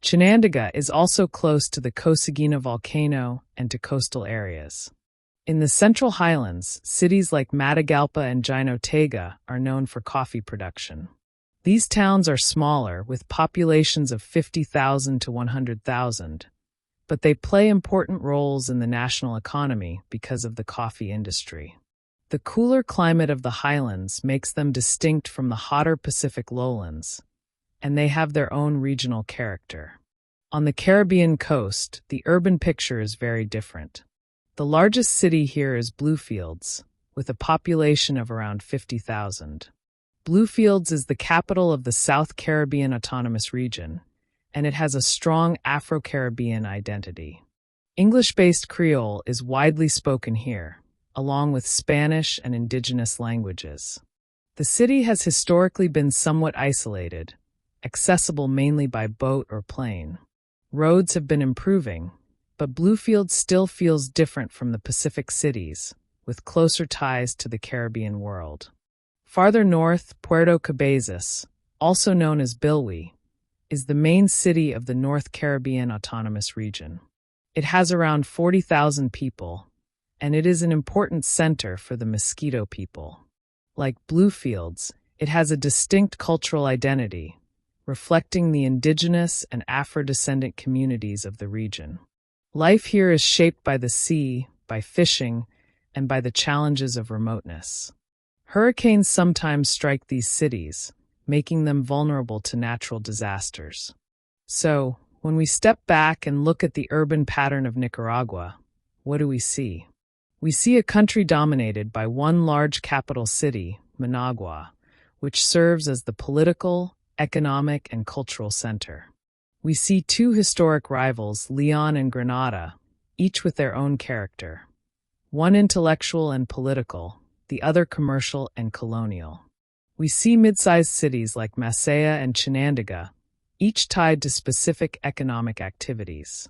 Chinandega is also close to the Cosaguina volcano and to coastal areas. In the Central Highlands, cities like Matagalpa and Jinotega are known for coffee production. These towns are smaller, with populations of 50,000 to 100,000, but they play important roles in the national economy because of the coffee industry. The cooler climate of the highlands makes them distinct from the hotter Pacific lowlands, and they have their own regional character. On the Caribbean coast, the urban picture is very different. The largest city here is Bluefields, with a population of around 50,000. Bluefields is the capital of the South Caribbean Autonomous Region, and it has a strong Afro-Caribbean identity. English-based Creole is widely spoken here, along with Spanish and indigenous languages. The city has historically been somewhat isolated, accessible mainly by boat or plane. Roads have been improving, but Bluefield still feels different from the Pacific cities, with closer ties to the Caribbean world. Farther north, Puerto Cabezas, also known as Bilwi, is the main city of the North Caribbean Autonomous Region. It has around 40,000 people, and it is an important center for the Mosquito people. Like Bluefields, it has a distinct cultural identity, reflecting the indigenous and Afro-descendant communities of the region. Life here is shaped by the sea, by fishing, and by the challenges of remoteness. Hurricanes sometimes strike these cities, making them vulnerable to natural disasters. So, when we step back and look at the urban pattern of Nicaragua, what do we see? We see a country dominated by one large capital city, Managua, which serves as the political, economic, and cultural center. We see two historic rivals, León and Granada, each with their own character. One intellectual and political, the other commercial and colonial. We see mid-sized cities like Masaya and Chinandega, each tied to specific economic activities.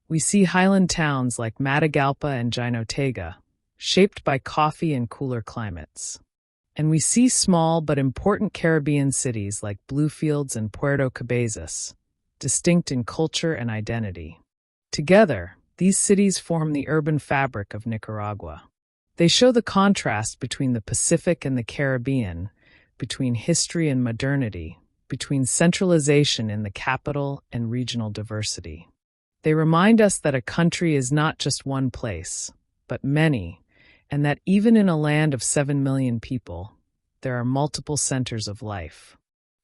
We see highland towns like Matagalpa and Jinotega, shaped by coffee and cooler climates. And we see small but important Caribbean cities like Bluefields and Puerto Cabezas, distinct in culture and identity. Together, these cities form the urban fabric of Nicaragua. They show the contrast between the Pacific and the Caribbean, between history and modernity, between centralization in the capital and regional diversity. They remind us that a country is not just one place, but many, and that even in a land of 7 million people, there are multiple centers of life.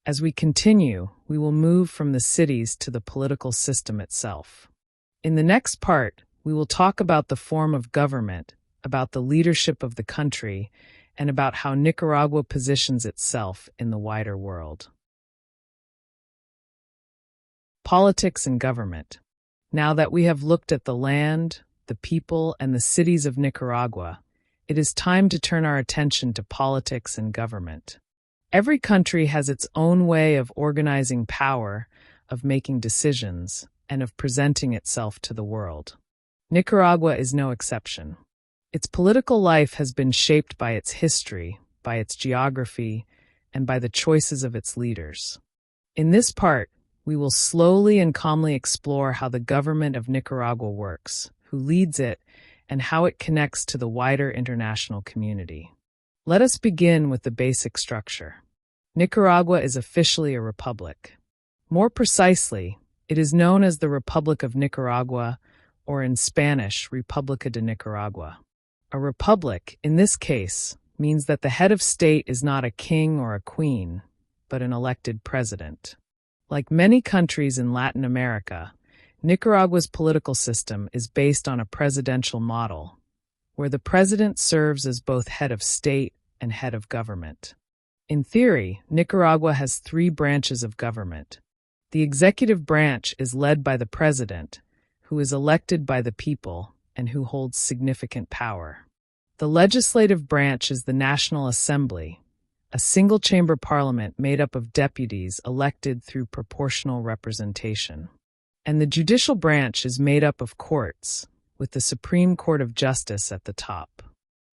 As we continue, we will move from the cities to the political system itself. In the next part, we will talk about the form of government, about the leadership of the country, and about how Nicaragua positions itself in the wider world. Politics and government. Now that we have looked at the land, the people, and the cities of Nicaragua, it is time to turn our attention to politics and government. Every country has its own way of organizing power, of making decisions, and of presenting itself to the world. Nicaragua is no exception. Its political life has been shaped by its history, by its geography, and by the choices of its leaders. In this part, we will slowly and calmly explore how the government of Nicaragua works, who leads it, and how it connects to the wider international community. Let us begin with the basic structure. Nicaragua is officially a republic. More precisely, it is known as the Republic of Nicaragua, or in Spanish, República de Nicaragua. A republic, in this case, means that the head of state is not a king or a queen, but an elected president. Like many countries in Latin America, Nicaragua's political system is based on a presidential model, where the president serves as both head of state and head of government. In theory, Nicaragua has 3 branches of government. The executive branch is led by the president, who is elected by the people and who holds significant power. The legislative branch is the National Assembly, a single-chamber parliament made up of deputies elected through proportional representation. And the judicial branch is made up of courts, with the Supreme Court of Justice at the top.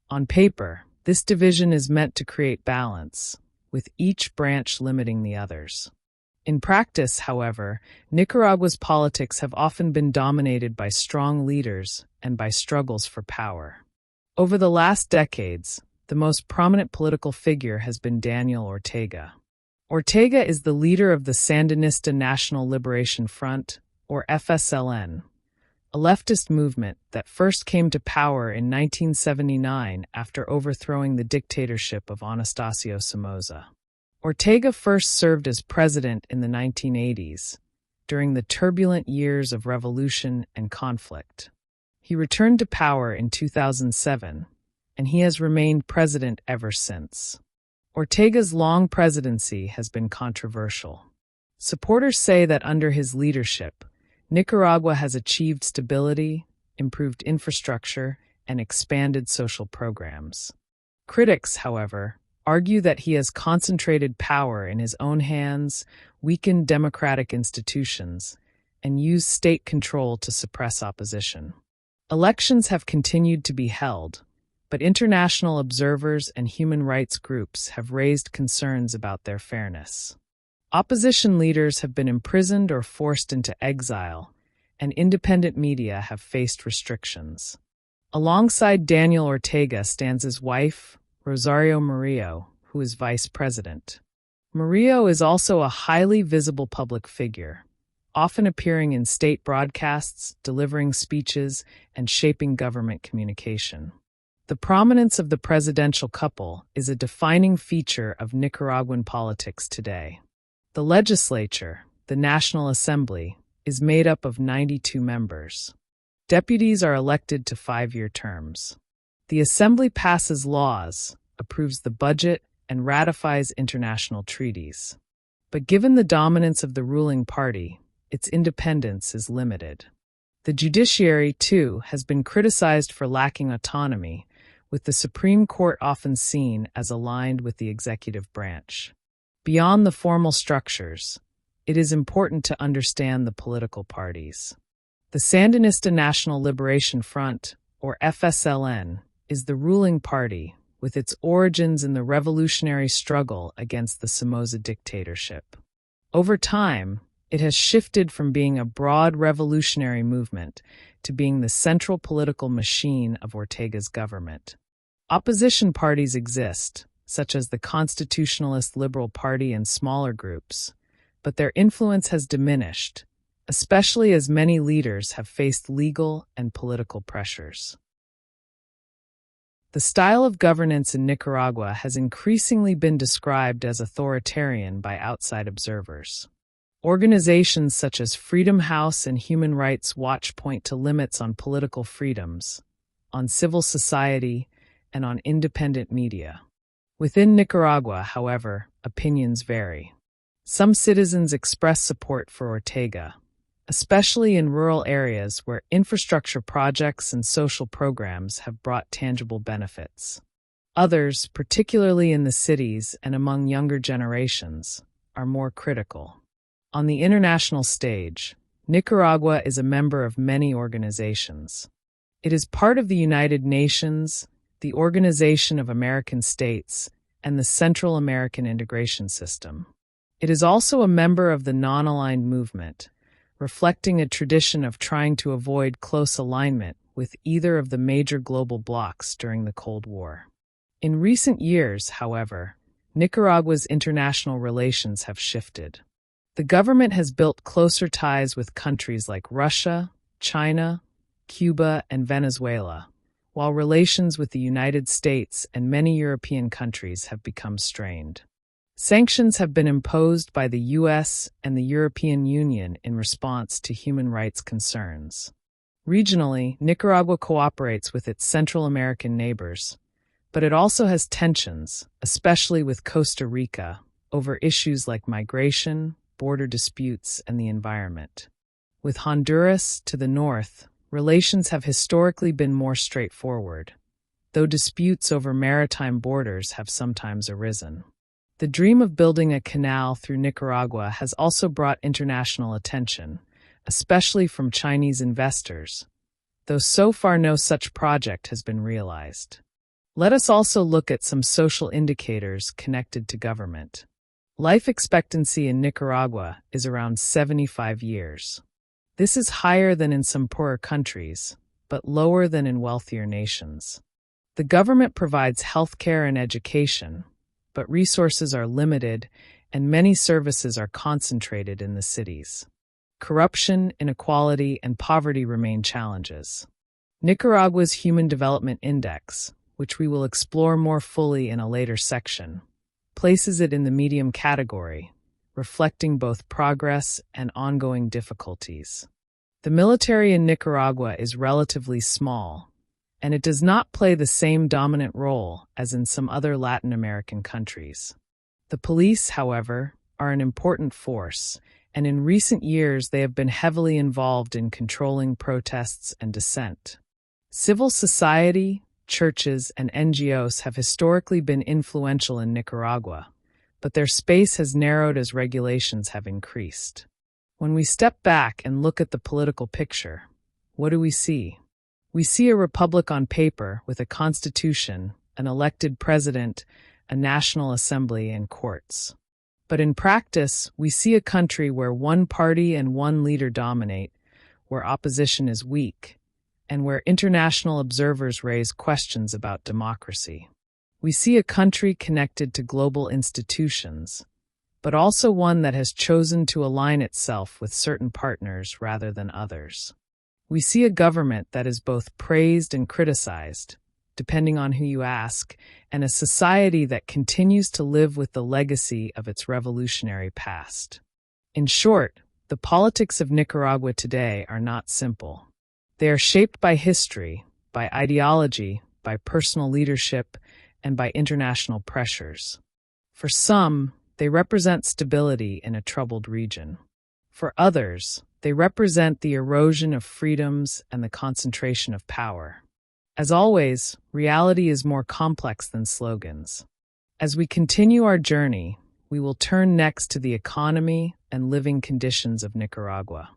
On paper, this division is meant to create balance, with each branch limiting the others. In practice, however, Nicaragua's politics have often been dominated by strong leaders and by struggles for power. Over the last decades, the most prominent political figure has been Daniel Ortega. Ortega is the leader of the Sandinista National Liberation Front, or FSLN, a leftist movement that first came to power in 1979 after overthrowing the dictatorship of Anastasio Somoza. Ortega first served as president in the 1980s, during the turbulent years of revolution and conflict. He returned to power in 2007, and he has remained president ever since. Ortega's long presidency has been controversial. Supporters say that under his leadership, Nicaragua has achieved stability, improved infrastructure, and expanded social programs. Critics, however, argue that he has concentrated power in his own hands, weakened democratic institutions, and used state control to suppress opposition. Elections have continued to be held, but international observers and human rights groups have raised concerns about their fairness. Opposition leaders have been imprisoned or forced into exile, and independent media have faced restrictions. Alongside Daniel Ortega stands his wife, Rosario Murillo, who is vice president. Murillo is also a highly visible public figure, often appearing in state broadcasts, delivering speeches, and shaping government communication. The prominence of the presidential couple is a defining feature of Nicaraguan politics today. The legislature, the National Assembly, is made up of 92 members. Deputies are elected to 5-year terms. The Assembly passes laws, approves the budget, and ratifies international treaties. But given the dominance of the ruling party, its independence is limited. The judiciary, too, has been criticized for lacking autonomy, with the Supreme Court often seen as aligned with the executive branch. Beyond the formal structures, it is important to understand the political parties. The Sandinista National Liberation Front, or FSLN, is the ruling party, with its origins in the revolutionary struggle against the Somoza dictatorship. Over time, it has shifted from being a broad revolutionary movement to being the central political machine of Ortega's government. Opposition parties exist, such as the Constitutionalist Liberal Party and smaller groups, but their influence has diminished, especially as many leaders have faced legal and political pressures. The style of governance in Nicaragua has increasingly been described as authoritarian by outside observers. Organizations such as Freedom House and Human Rights Watch point to limits on political freedoms, on civil society, and on independent media. Within Nicaragua, however, opinions vary. Some citizens express support for Ortega, especially in rural areas where infrastructure projects and social programs have brought tangible benefits. Others, particularly in the cities and among younger generations, are more critical. On the international stage, Nicaragua is a member of many organizations. It is part of the United Nations, the Organization of American States, and the Central American Integration System. It is also a member of the Non-Aligned Movement, reflecting a tradition of trying to avoid close alignment with either of the major global blocs during the Cold War. In recent years, however, Nicaragua's international relations have shifted. The government has built closer ties with countries like Russia, China, Cuba, and Venezuela, while relations with the United States and many European countries have become strained. Sanctions have been imposed by the U.S. and the European Union in response to human rights concerns. Regionally, Nicaragua cooperates with its Central American neighbors, but it also has tensions, especially with Costa Rica, over issues like migration, border disputes, and the environment. With Honduras to the north, relations have historically been more straightforward, though disputes over maritime borders have sometimes arisen. The dream of building a canal through Nicaragua has also brought international attention, especially from Chinese investors, though so far no such project has been realized. Let us also look at some social indicators connected to government. Life expectancy in Nicaragua is around 75 years. This is higher than in some poorer countries, but lower than in wealthier nations. The government provides healthcare and education, but resources are limited and many services are concentrated in the cities. Corruption, inequality, and poverty remain challenges. Nicaragua's Human Development Index, which we will explore more fully in a later section, places it in the medium category, reflecting both progress and ongoing difficulties. The military in Nicaragua is relatively small, and it does not play the same dominant role as in some other Latin American countries. The police, however, are an important force, and in recent years they have been heavily involved in controlling protests and dissent. Civil society, churches, and NGOs have historically been influential in Nicaragua, but their space has narrowed as regulations have increased. When we step back and look at the political picture, what do we see? We see a republic on paper with a constitution, an elected president, a national assembly, and courts. But in practice, we see a country where one party and one leader dominate, where opposition is weak, and where international observers raise questions about democracy. We see a country connected to global institutions, but also one that has chosen to align itself with certain partners rather than others. We see a government that is both praised and criticized, depending on who you ask, and a society that continues to live with the legacy of its revolutionary past. In short, the politics of Nicaragua today are not simple. They are shaped by history, by ideology, by personal leadership, and by international pressures. For some, they represent stability in a troubled region. For others, they represent the erosion of freedoms and the concentration of power. As always, reality is more complex than slogans. As we continue our journey, we will turn next to the economy and living conditions of Nicaragua.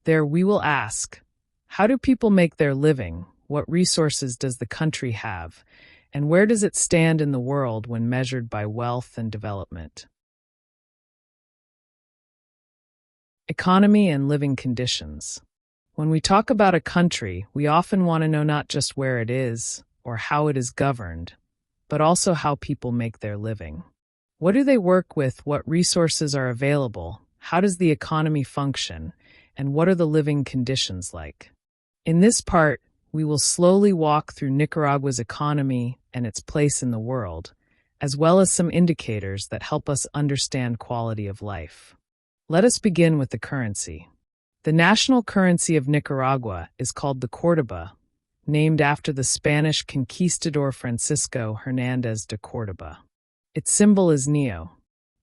There we will ask, how do people make their living? What resources does the country have? And where does it stand in the world when measured by wealth and development? Economy and living conditions. When we talk about a country, we often want to know not just where it is or how it is governed, but also how people make their living. What do they work with? What resources are available? How does the economy function? And what are the living conditions like? In this part, we will slowly walk through Nicaragua's economy and its place in the world, as well as some indicators that help us understand quality of life. Let us begin with the currency. The national currency of Nicaragua is called the Córdoba, named after the Spanish conquistador Francisco Hernández de Córdoba. Its symbol is Neo.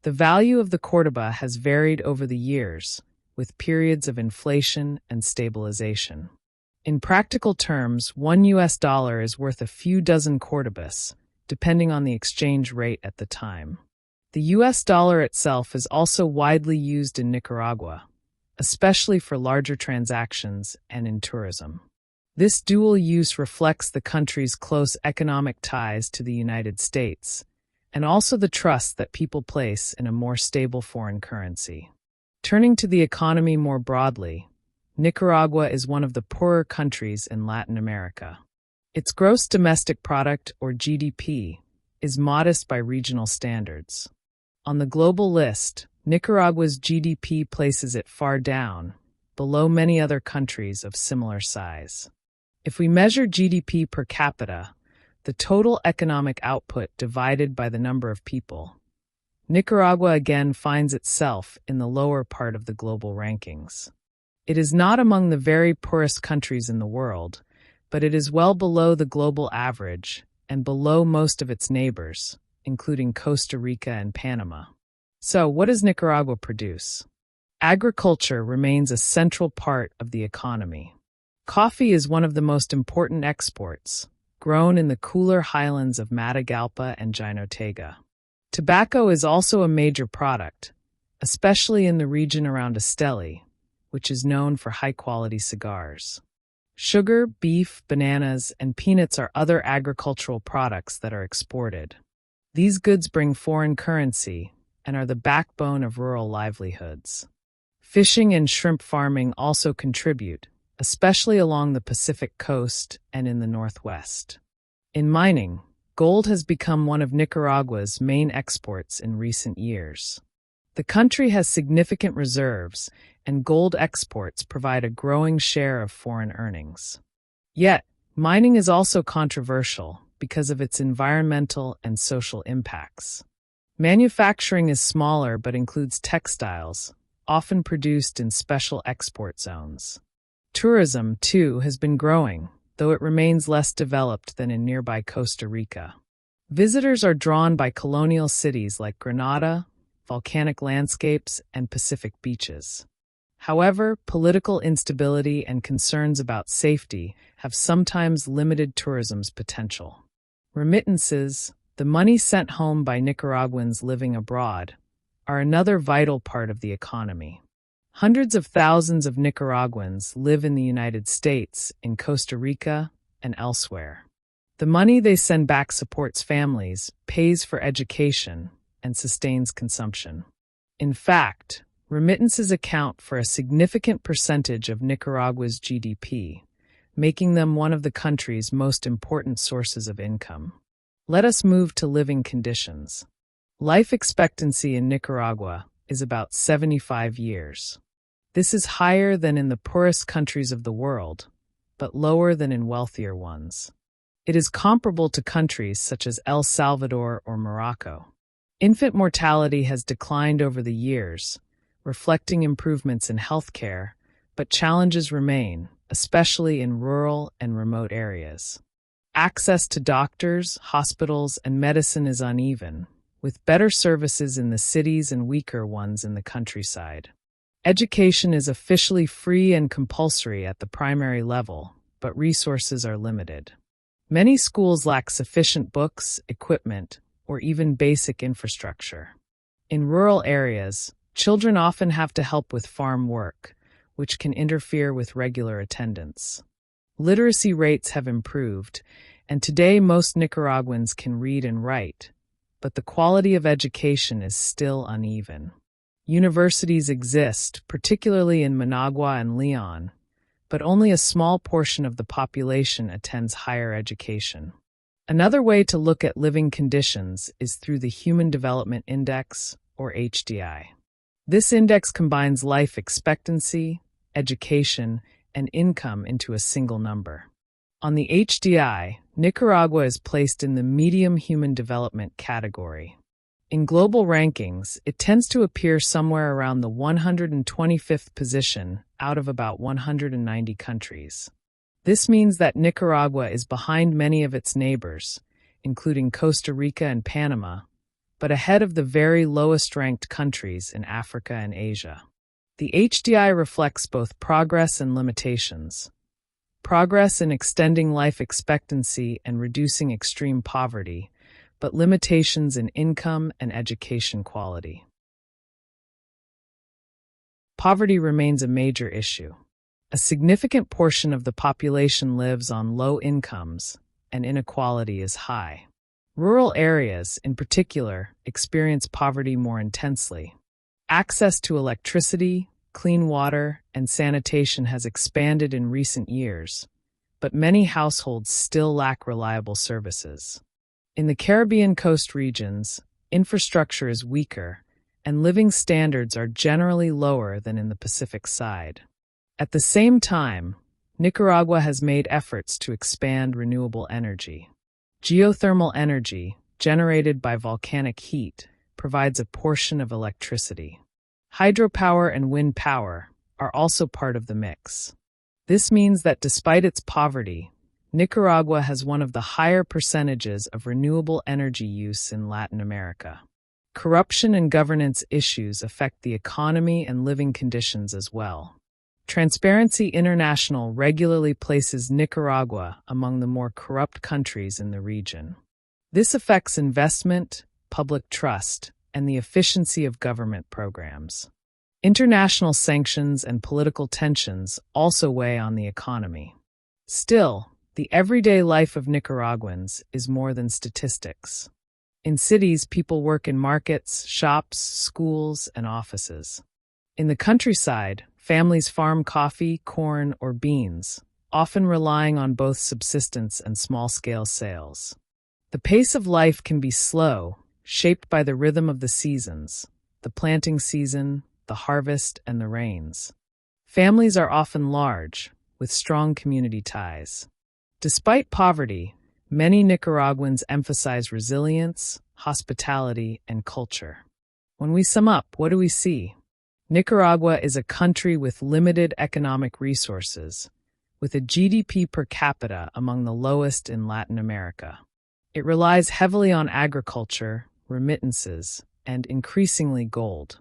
The value of the Córdoba has varied over the years, with periods of inflation and stabilization. In practical terms, $1 is worth a few dozen Córdobas, depending on the exchange rate at the time. The US dollar itself is also widely used in Nicaragua, especially for larger transactions and in tourism. This dual use reflects the country's close economic ties to the United States, and also the trust that people place in a more stable foreign currency. Turning to the economy more broadly, Nicaragua is one of the poorer countries in Latin America. Its gross domestic product, or GDP, is modest by regional standards. On the global list, Nicaragua's GDP places it far down, below many other countries of similar size. If we measure GDP per capita, the total economic output divided by the number of people, Nicaragua again finds itself in the lower part of the global rankings. It is not among the very poorest countries in the world, but it is well below the global average and below most of its neighbors, including Costa Rica and Panama. So, what does Nicaragua produce? Agriculture remains a central part of the economy. Coffee is one of the most important exports, grown in the cooler highlands of Matagalpa and Jinotega. Tobacco is also a major product, especially in the region around Esteli, which is known for high-quality cigars. Sugar, beef, bananas, and peanuts are other agricultural products that are exported. These goods bring foreign currency and are the backbone of rural livelihoods. Fishing and shrimp farming also contribute, especially along the Pacific coast and in the Northwest. In mining, gold has become one of Nicaragua's main exports in recent years. The country has significant reserves, and gold exports provide a growing share of foreign earnings. Yet, mining is also controversial because of its environmental and social impacts. Manufacturing is smaller but includes textiles, often produced in special export zones. Tourism, too, has been growing, though it remains less developed than in nearby Costa Rica. Visitors are drawn by colonial cities like Granada, volcanic landscapes, and Pacific beaches. However, political instability and concerns about safety have sometimes limited tourism's potential. Remittances, the money sent home by Nicaraguans living abroad, are another vital part of the economy. Hundreds of thousands of Nicaraguans live in the United States, in Costa Rica, and elsewhere. The money they send back supports families, pays for education, and sustains consumption. In fact, remittances account for a significant percentage of Nicaragua's GDP, making them one of the country's most important sources of income. Let us move to living conditions. Life expectancy in Nicaragua is about 75 years. This is higher than in the poorest countries of the world, but lower than in wealthier ones. It is comparable to countries such as El Salvador or Morocco. Infant mortality has declined over the years, reflecting improvements in healthcare, but challenges remain, especially in rural and remote areas. Access to doctors, hospitals, and medicine is uneven, with better services in the cities and weaker ones in the countryside. Education is officially free and compulsory at the primary level, but resources are limited. Many schools lack sufficient books, equipment, or even basic infrastructure. In rural areas, children often have to help with farm work, which can interfere with regular attendance. Literacy rates have improved, and today most Nicaraguans can read and write, but the quality of education is still uneven. Universities exist, particularly in Managua and León, but only a small portion of the population attends higher education. Another way to look at living conditions is through the Human Development Index, or HDI. This index combines life expectancy, education, and income into a single number. On the HDI, Nicaragua is placed in the medium human development category. In global rankings, it tends to appear somewhere around the 125th position out of about 190 countries. This means that Nicaragua is behind many of its neighbors, including Costa Rica and Panama, but ahead of the very lowest-ranked countries in Africa and Asia. The HDI reflects both progress and limitations. Progress in extending life expectancy and reducing extreme poverty, but limitations in income and education quality. Poverty remains a major issue. A significant portion of the population lives on low incomes, and inequality is high. Rural areas, in particular, experience poverty more intensely. Access to electricity, clean water, and sanitation has expanded in recent years, but many households still lack reliable services. In the Caribbean coast regions, infrastructure is weaker, and living standards are generally lower than in the Pacific side. At the same time, Nicaragua has made efforts to expand renewable energy. Geothermal energy, generated by volcanic heat, provides a portion of electricity. Hydropower and wind power are also part of the mix. This means that despite its poverty, Nicaragua has one of the higher percentages of renewable energy use in Latin America. Corruption and governance issues affect the economy and living conditions as well. Transparency International regularly places Nicaragua among the more corrupt countries in the region. This affects investment, public trust, and the efficiency of government programs. International sanctions and political tensions also weigh on the economy. Still, the everyday life of Nicaraguans is more than statistics. In cities, people work in markets, shops, schools, and offices. In the countryside, families farm coffee, corn, or beans, often relying on both subsistence and small-scale sales. The pace of life can be slow, shaped by the rhythm of the seasons, the planting season, the harvest, and the rains. Families are often large, with strong community ties. Despite poverty, many Nicaraguans emphasize resilience, hospitality, and culture. When we sum up, what do we see? Nicaragua is a country with limited economic resources, with a GDP per capita among the lowest in Latin America. It relies heavily on agriculture, remittances, and increasingly gold.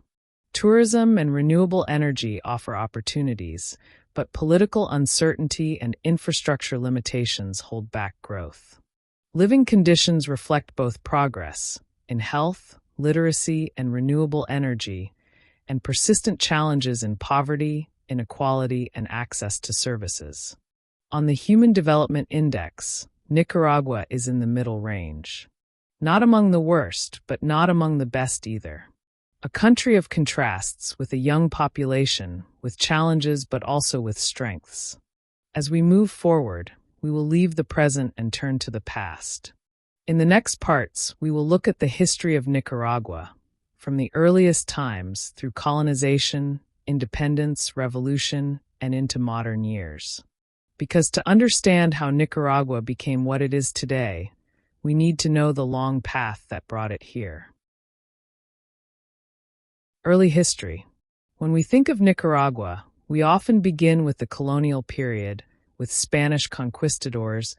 Tourism and renewable energy offer opportunities, but political uncertainty and infrastructure limitations hold back growth. Living conditions reflect both progress in health, literacy, and renewable energy, and persistent challenges in poverty, inequality, and access to services. On the Human Development Index, Nicaragua is in the middle range. Not among the worst, but not among the best either. A country of contrasts, with a young population, with challenges but also with strengths. As we move forward, we will leave the present and turn to the past. In the next parts, we will look at the history of Nicaragua, from the earliest times through colonization, independence, revolution, and into modern years. Because to understand how Nicaragua became what it is today, we need to know the long path that brought it here. Early history. When we think of Nicaragua, we often begin with the colonial period, with Spanish conquistadors,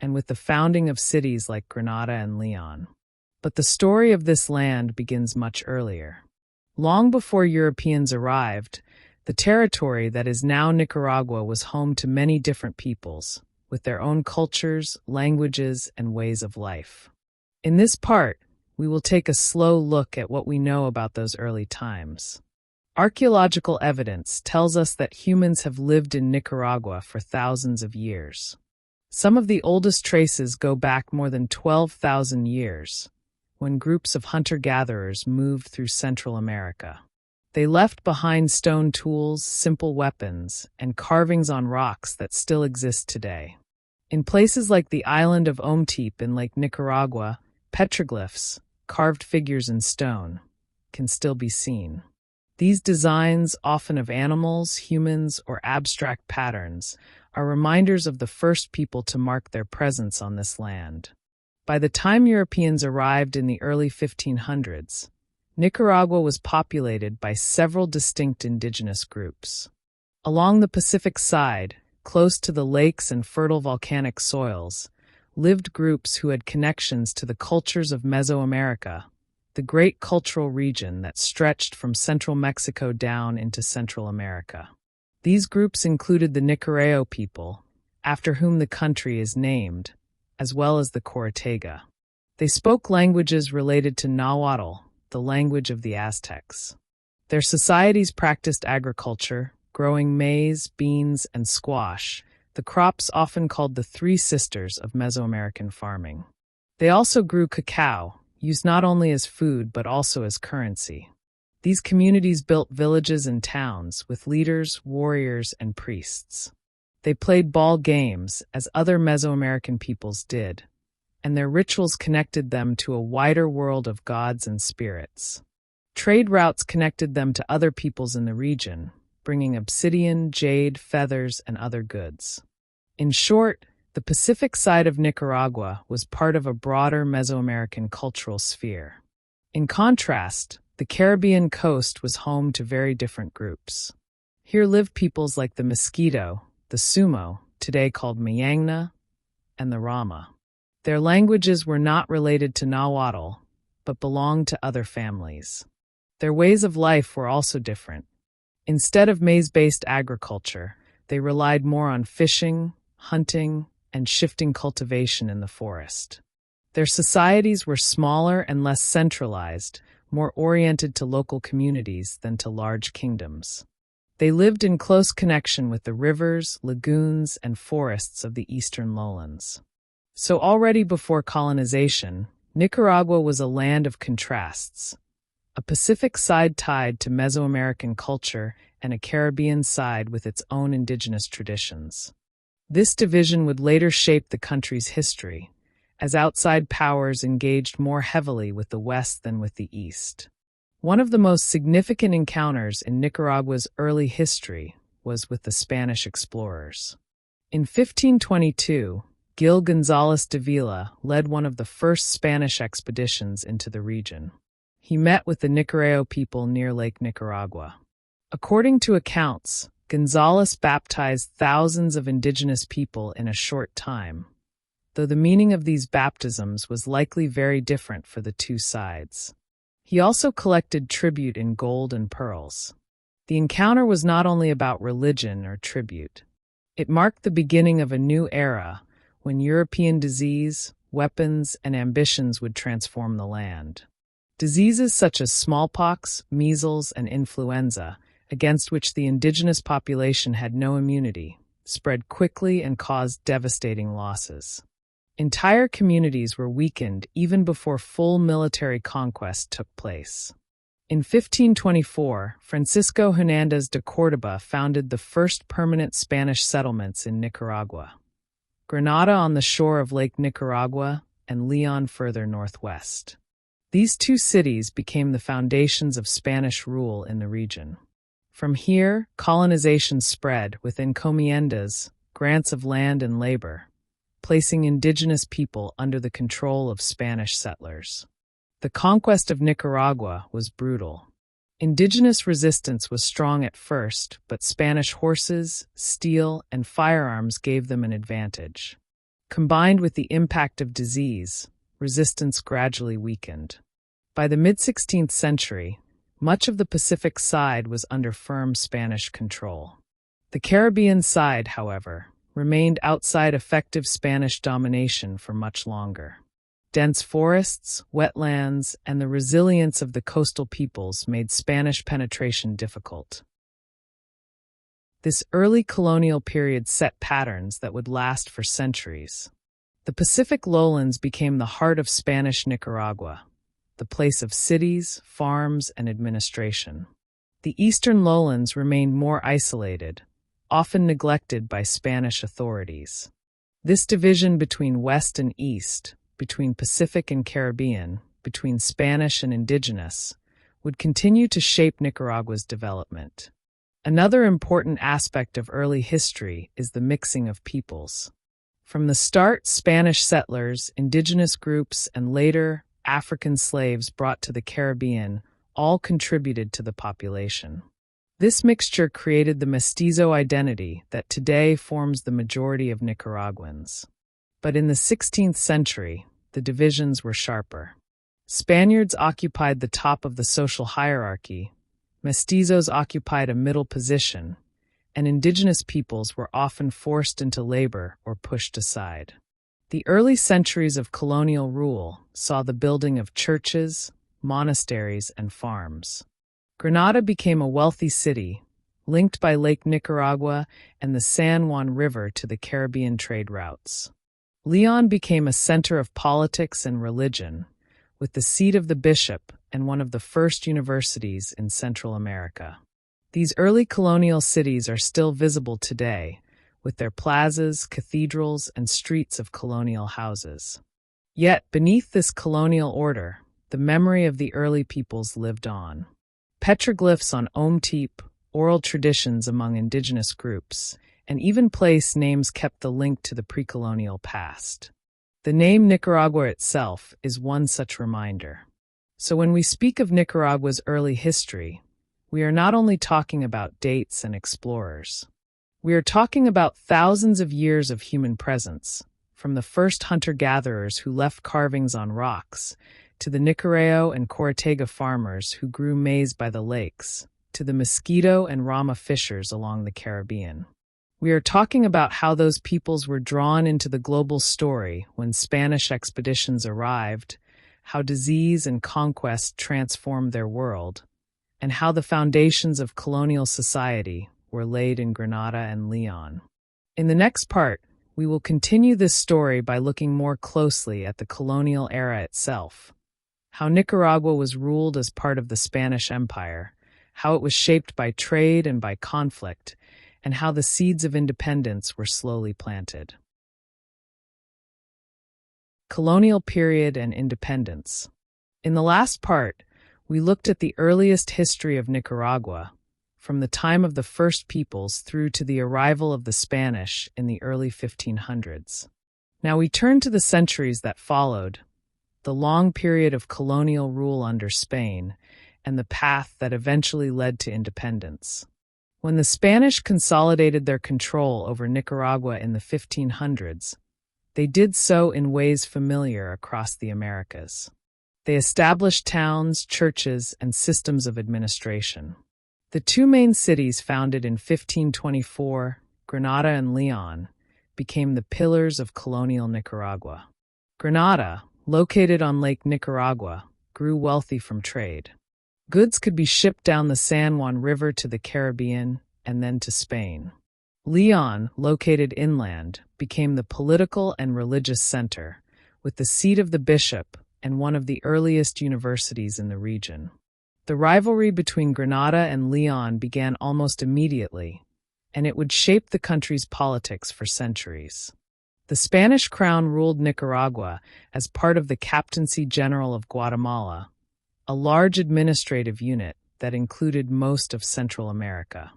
and with the founding of cities like Granada and León. But the story of this land begins much earlier. Long before Europeans arrived, the territory that is now Nicaragua was home to many different peoples, with their own cultures, languages, and ways of life. In this part, we will take a slow look at what we know about those early times. Archaeological evidence tells us that humans have lived in Nicaragua for thousands of years. Some of the oldest traces go back more than 12,000 years, when groups of hunter-gatherers moved through Central America. They left behind stone tools, simple weapons, and carvings on rocks that still exist today. In places like the island of Ometepe in Lake Nicaragua, petroglyphs, carved figures in stone, can still be seen. These designs, often of animals, humans, or abstract patterns, are reminders of the first people to mark their presence on this land. By the time Europeans arrived in the early 1500s, Nicaragua was populated by several distinct indigenous groups. Along the Pacific side, close to the lakes and fertile volcanic soils, lived groups who had connections to the cultures of Mesoamerica, the great cultural region that stretched from central Mexico down into Central America. These groups included the Nicaragua people, after whom the country is named, as well as the Corotega. They spoke languages related to Nahuatl, the language of the Aztecs. Their societies practiced agriculture, growing maize, beans, and squash, the crops often called the Three Sisters of Mesoamerican farming. They also grew cacao, used not only as food but also as currency. These communities built villages and towns with leaders, warriors, and priests. They played ball games, as other Mesoamerican peoples did, and their rituals connected them to a wider world of gods and spirits. Trade routes connected them to other peoples in the region, bringing obsidian, jade, feathers, and other goods. In short, the Pacific side of Nicaragua was part of a broader Mesoamerican cultural sphere. In contrast, the Caribbean coast was home to very different groups. Here lived peoples like the Mosquito, the Sumo, today called Mayangna, and the Rama. Their languages were not related to Nahuatl, but belonged to other families. Their ways of life were also different. Instead of maize-based agriculture, they relied more on fishing, hunting, and shifting cultivation in the forest. Their societies were smaller and less centralized, more oriented to local communities than to large kingdoms. They lived in close connection with the rivers, lagoons, and forests of the eastern lowlands. So already before colonization, Nicaragua was a land of contrasts. A Pacific side tied to Mesoamerican culture and a Caribbean side with its own indigenous traditions. This division would later shape the country's history, as outside powers engaged more heavily with the West than with the East. One of the most significant encounters in Nicaragua's early history was with the Spanish explorers. In 1522, Gil González de Vila led one of the first Spanish expeditions into the region. He met with the Nicaragua people near Lake Nicaragua. According to accounts, González baptized thousands of indigenous people in a short time, though the meaning of these baptisms was likely very different for the two sides. He also collected tribute in gold and pearls. The encounter was not only about religion or tribute. It marked the beginning of a new era when European disease, weapons, and ambitions would transform the land. Diseases such as smallpox, measles, and influenza, against which the indigenous population had no immunity, spread quickly and caused devastating losses. Entire communities were weakened even before full military conquest took place. In 1524, Francisco Hernández de Córdoba founded the first permanent Spanish settlements in Nicaragua. Granada on the shore of Lake Nicaragua and León further northwest. These two cities became the foundations of Spanish rule in the region. From here, colonization spread with encomiendas, grants of land and labor, placing indigenous people under the control of Spanish settlers. The conquest of Nicaragua was brutal. Indigenous resistance was strong at first, but Spanish horses, steel, and firearms gave them an advantage. Combined with the impact of disease, resistance gradually weakened. By the mid-16th century, much of the Pacific side was under firm Spanish control. The Caribbean side, however, remained outside effective Spanish domination for much longer. Dense forests, wetlands, and the resilience of the coastal peoples made Spanish penetration difficult. This early colonial period set patterns that would last for centuries. The Pacific lowlands became the heart of Spanish Nicaragua, the place of cities, farms, and administration. The eastern lowlands remained more isolated, often neglected by Spanish authorities. This division between West and East, between Pacific and Caribbean, between Spanish and indigenous, would continue to shape Nicaragua's development. Another important aspect of early history is the mixing of peoples. From the start, Spanish settlers, indigenous groups, and later, African slaves brought to the Caribbean all contributed to the population. This mixture created the mestizo identity that today forms the majority of Nicaraguans. But in the 16th century, the divisions were sharper. Spaniards occupied the top of the social hierarchy, mestizos occupied a middle position, and indigenous peoples were often forced into labor or pushed aside. The early centuries of colonial rule saw the building of churches, monasteries, and farms. Granada became a wealthy city, linked by Lake Nicaragua and the San Juan River to the Caribbean trade routes. León became a center of politics and religion, with the seat of the bishop and one of the first universities in Central America. These early colonial cities are still visible today, with their plazas, cathedrals, and streets of colonial houses. Yet, beneath this colonial order, the memory of the early peoples lived on. Petroglyphs on Ometepe, oral traditions among indigenous groups, and even place names kept the link to the pre-colonial past. The name Nicaragua itself is one such reminder. So when we speak of Nicaragua's early history, we are not only talking about dates and explorers. We are talking about thousands of years of human presence, from the first hunter-gatherers who left carvings on rocks, to the Nicaragua and Cortega farmers who grew maize by the lakes, to the mosquito and rama fishers along the Caribbean. We are talking about how those peoples were drawn into the global story when Spanish expeditions arrived, how disease and conquest transformed their world, and how the foundations of colonial society were laid in Granada and León. In the next part, we will continue this story by looking more closely at the colonial era itself, how Nicaragua was ruled as part of the Spanish Empire, how it was shaped by trade and by conflict, and how the seeds of independence were slowly planted. Colonial period and independence. In the last part, we looked at the earliest history of Nicaragua, from the time of the first peoples through to the arrival of the Spanish in the early 1500s. Now we turn to the centuries that followed, the long period of colonial rule under Spain, and the path that eventually led to independence. When the Spanish consolidated their control over Nicaragua in the 1500s, they did so in ways familiar across the Americas. They established towns, churches, and systems of administration. The two main cities founded in 1524, Granada and León, became the pillars of colonial Nicaragua. Granada, located on Lake Nicaragua, grew wealthy from trade. Goods could be shipped down the San Juan River to the Caribbean and then to Spain. León, located inland, became the political and religious center, with the seat of the bishop and one of the earliest universities in the region. The rivalry between Granada and León began almost immediately, and it would shape the country's politics for centuries. The Spanish crown ruled Nicaragua as part of the Captaincy General of Guatemala, a large administrative unit that included most of Central America.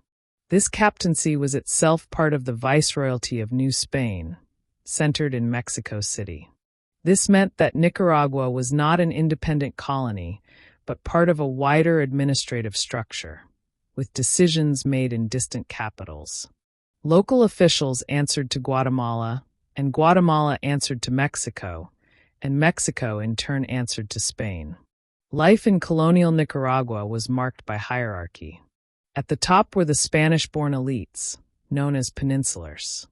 This captaincy was itself part of the Viceroyalty of New Spain, centered in Mexico City. This meant that Nicaragua was not an independent colony, but part of a wider administrative structure, with decisions made in distant capitals. Local officials answered to Guatemala, and Guatemala answered to Mexico, and Mexico in turn answered to Spain. Life in colonial Nicaragua was marked by hierarchy. At the top were the Spanish-born elites, known as peninsulars.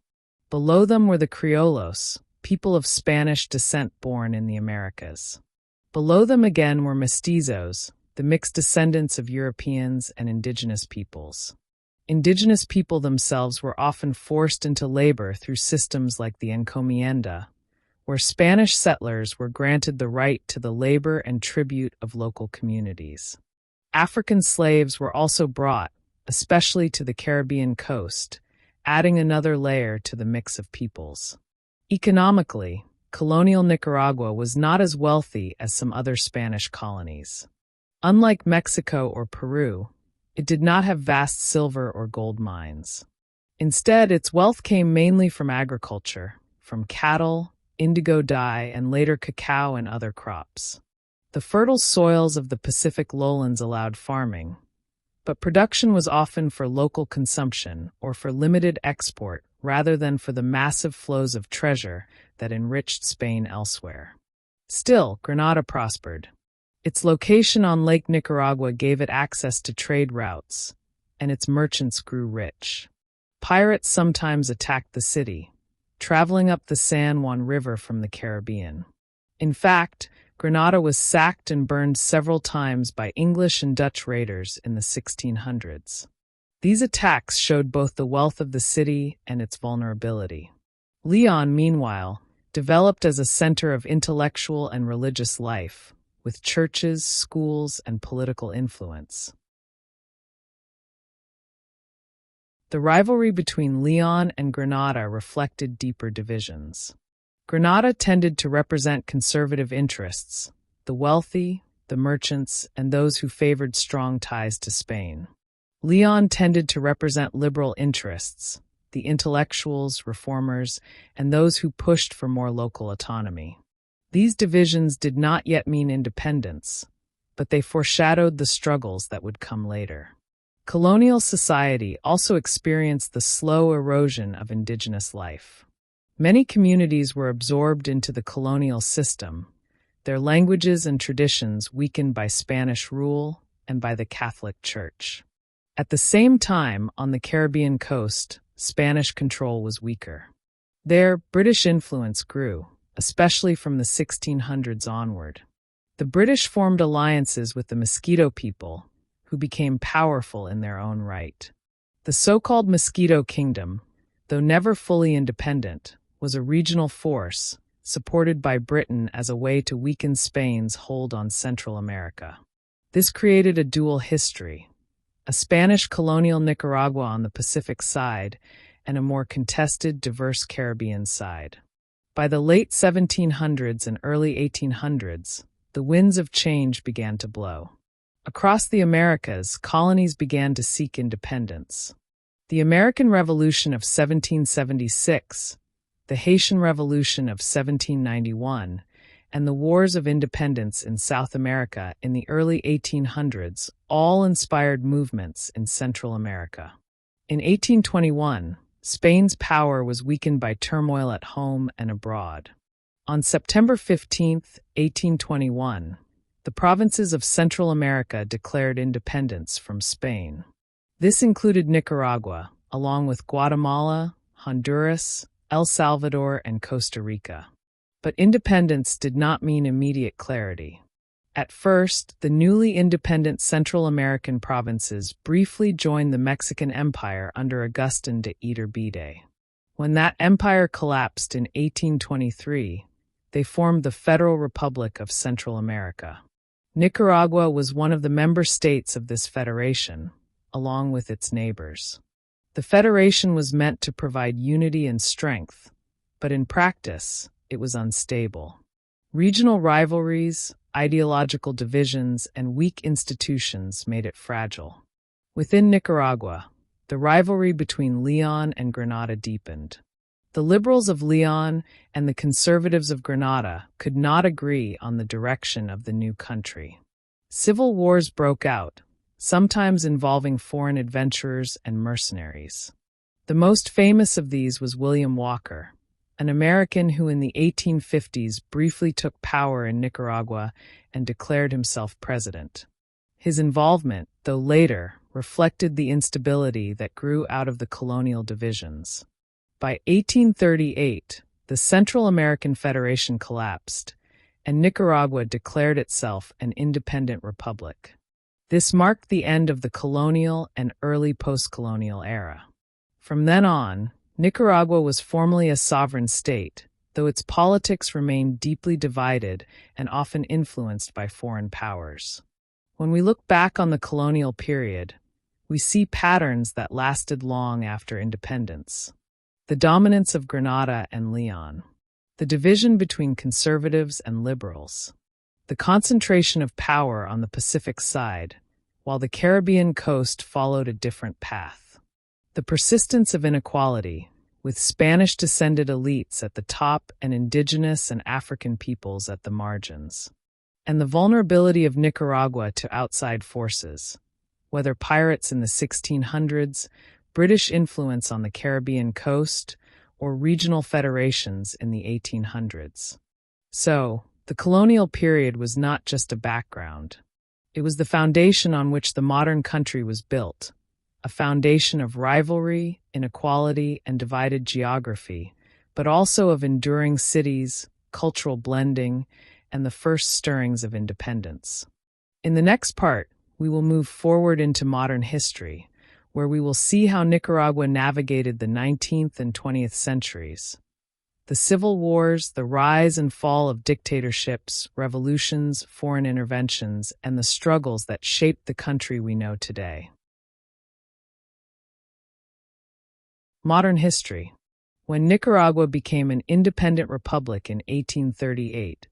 Below them were the Criollos, people of Spanish descent born in the Americas. Below them again were mestizos, the mixed descendants of Europeans and indigenous peoples. Indigenous people themselves were often forced into labor through systems like the encomienda, where Spanish settlers were granted the right to the labor and tribute of local communities. African slaves were also brought, especially to the Caribbean coast, adding another layer to the mix of peoples. Economically, colonial Nicaragua was not as wealthy as some other Spanish colonies. Unlike Mexico or Peru, it did not have vast silver or gold mines. Instead, its wealth came mainly from agriculture, from cattle, indigo dye, and later cacao and other crops. The fertile soils of the Pacific lowlands allowed farming, but production was often for local consumption or for limited export rather than for the massive flows of treasure that enriched Spain elsewhere. Still, Granada prospered. Its location on Lake Nicaragua gave it access to trade routes, and its merchants grew rich. Pirates sometimes attacked the city, traveling up the San Juan River from the Caribbean. In fact, Granada was sacked and burned several times by English and Dutch raiders in the 1600s. These attacks showed both the wealth of the city and its vulnerability. León, meanwhile, developed as a center of intellectual and religious life, with churches, schools, and political influence. The rivalry between León and Granada reflected deeper divisions. Granada tended to represent conservative interests, the wealthy, the merchants, and those who favored strong ties to Spain. León tended to represent liberal interests, the intellectuals, reformers, and those who pushed for more local autonomy. These divisions did not yet mean independence, but they foreshadowed the struggles that would come later. Colonial society also experienced the slow erosion of indigenous life. Many communities were absorbed into the colonial system, their languages and traditions weakened by Spanish rule and by the Catholic Church. At the same time, on the Caribbean coast, Spanish control was weaker. There, British influence grew, especially from the 1600s onward. The British formed alliances with the Mosquito people, who became powerful in their own right. The so-called Mosquito Kingdom, though never fully independent, was a regional force, supported by Britain as a way to weaken Spain's hold on Central America. This created a dual history, a Spanish colonial Nicaragua on the Pacific side and a more contested, diverse Caribbean side. By the late 1700s and early 1800s, the winds of change began to blow. Across the Americas, colonies began to seek independence. The American Revolution of 1776, the Haitian Revolution of 1791, and the Wars of Independence in South America in the early 1800s all inspired movements in Central America. In 1821, Spain's power was weakened by turmoil at home and abroad. On September 15, 1821, the provinces of Central America declared independence from Spain. This included Nicaragua, along with Guatemala, Honduras, El Salvador, and Costa Rica. But independence did not mean immediate clarity. At first, the newly independent Central American provinces briefly joined the Mexican Empire under Agustin de Iturbide. When that empire collapsed in 1823, they formed the Federal Republic of Central America. Nicaragua was one of the member states of this federation, along with its neighbors. The federation was meant to provide unity and strength, but in practice, it was unstable. Regional rivalries, ideological divisions, and weak institutions made it fragile. Within Nicaragua, the rivalry between León and Granada deepened. The liberals of León and the conservatives of Granada could not agree on the direction of the new country. Civil wars broke out, sometimes involving foreign adventurers and mercenaries. The most famous of these was William Walker, an American who in the 1850s briefly took power in Nicaragua and declared himself president. His involvement, though later, reflected the instability that grew out of the colonial divisions. By 1838, the Central American Federation collapsed, and Nicaragua declared itself an independent republic. This marked the end of the colonial and early post-colonial era. From then on, Nicaragua was formally a sovereign state, though its politics remained deeply divided and often influenced by foreign powers. When we look back on the colonial period, we see patterns that lasted long after independence. The dominance of Granada and León, the division between conservatives and liberals, the concentration of power on the Pacific side, while the Caribbean coast followed a different path. The persistence of inequality, with Spanish-descended elites at the top and indigenous and African peoples at the margins. And the vulnerability of Nicaragua to outside forces, whether pirates in the 1600s, British influence on the Caribbean coast, or regional federations in the 1800s. So, the colonial period was not just a background. It was the foundation on which the modern country was built, a foundation of rivalry, inequality, and divided geography, but also of enduring cities, cultural blending, and the first stirrings of independence. In the next part, we will move forward into modern history, where we will see how Nicaragua navigated the 19th and 20th centuries. The civil wars, the rise and fall of dictatorships, revolutions, foreign interventions, and the struggles that shaped the country we know today. Modern history. When Nicaragua became an independent republic in 1838,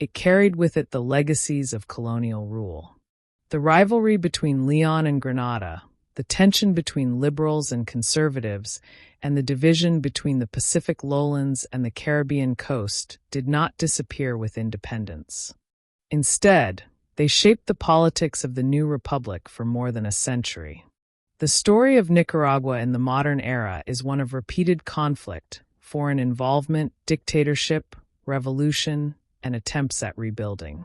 it carried with it the legacies of colonial rule. The rivalry between León and Granada, the tension between liberals and conservatives, and the division between the Pacific lowlands and the Caribbean coast did not disappear with independence. Instead, they shaped the politics of the new republic for more than a century. The story of Nicaragua in the modern era is one of repeated conflict, foreign involvement, dictatorship, revolution, and attempts at rebuilding.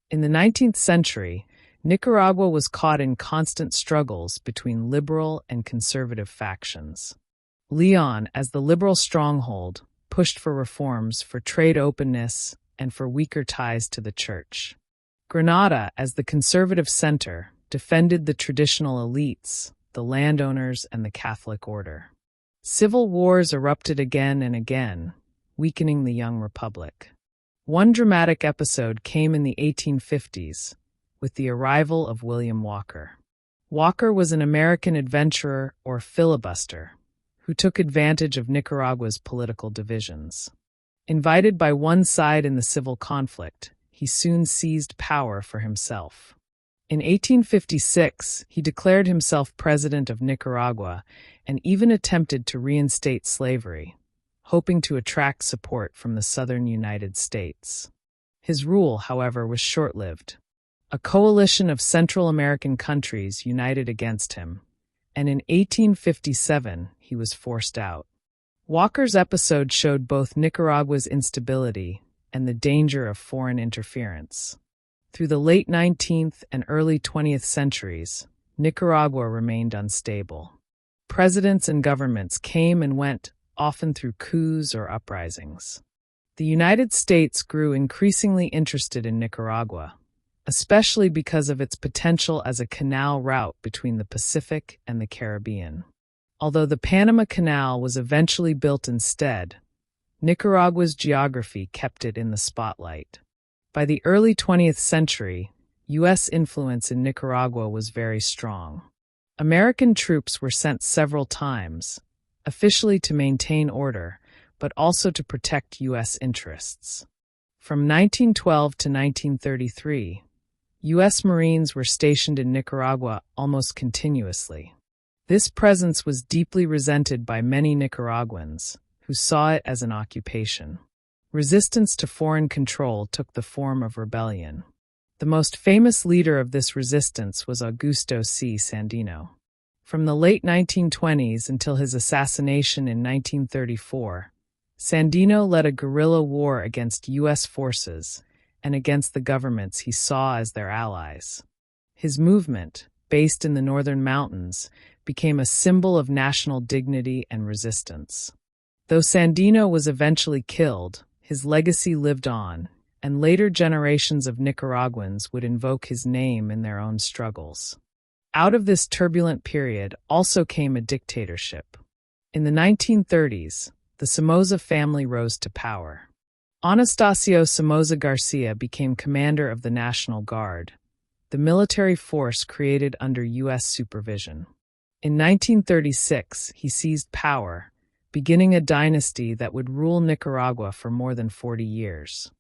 In the 19th century, Nicaragua was caught in constant struggles between liberal and conservative factions. León, as the liberal stronghold, pushed for reforms for trade openness and for weaker ties to the church. Granada, as the conservative center, defended the traditional elites, the landowners, and the Catholic order. Civil wars erupted again and again, weakening the young republic. One dramatic episode came in the 1850s, with the arrival of William Walker. Walker was an American adventurer or filibuster who took advantage of Nicaragua's political divisions. Invited by one side in the civil conflict, he soon seized power for himself. In 1856, he declared himself president of Nicaragua and even attempted to reinstate slavery, hoping to attract support from the southern United States. His rule, however, was short-lived. A coalition of Central American countries united against him, and in 1857 he was forced out. Walker's episode showed both Nicaragua's instability and the danger of foreign interference. Through the late 19th and early 20th centuries, Nicaragua remained unstable. Presidents and governments came and went, often through coups or uprisings. The United States grew increasingly interested in Nicaragua, especially because of its potential as a canal route between the Pacific and the Caribbean. Although the Panama Canal was eventually built instead, Nicaragua's geography kept it in the spotlight. By the early 20th century, U.S. influence in Nicaragua was very strong. American troops were sent several times, officially to maintain order, but also to protect U.S. interests. From 1912 to 1933, U.S. Marines were stationed in Nicaragua almost continuously. This presence was deeply resented by many Nicaraguans, who saw it as an occupation. Resistance to foreign control took the form of rebellion. The most famous leader of this resistance was Augusto C. Sandino. From the late 1920s until his assassination in 1934, Sandino led a guerrilla war against U.S. forces and against the governments he saw as their allies. His movement, based in the northern mountains, became a symbol of national dignity and resistance. Though Sandino was eventually killed, his legacy lived on, and later generations of Nicaraguans would invoke his name in their own struggles. Out of this turbulent period also came a dictatorship. In the 1930s, the Somoza family rose to power. Anastasio Somoza Garcia became commander of the National Guard, the military force created under U.S. supervision. In 1936, he seized power, beginning a dynasty that would rule Nicaragua for more than 40 years.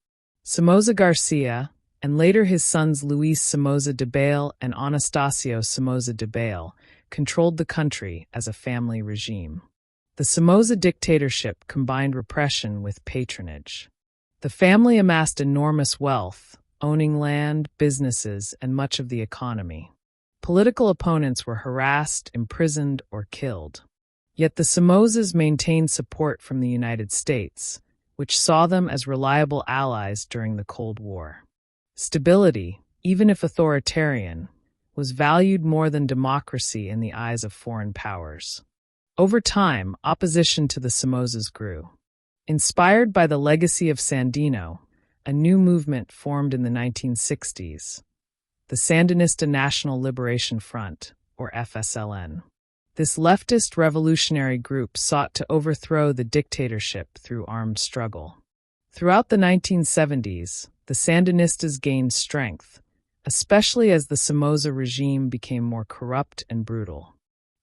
Somoza Garcia, and later his sons Luis Somoza Debayle and Anastasio Somoza Debayle, controlled the country as a family regime. The Somoza dictatorship combined repression with patronage. The family amassed enormous wealth, owning land, businesses, and much of the economy. Political opponents were harassed, imprisoned, or killed. Yet the Somozas maintained support from the United States, which saw them as reliable allies during the Cold War. Stability, even if authoritarian, was valued more than democracy in the eyes of foreign powers. Over time, opposition to the Somozas grew. Inspired by the legacy of Sandino, a new movement formed in the 1960s, the Sandinista National Liberation Front, or FSLN. This leftist revolutionary group sought to overthrow the dictatorship through armed struggle. Throughout the 1970s, the Sandinistas gained strength, especially as the Somoza regime became more corrupt and brutal.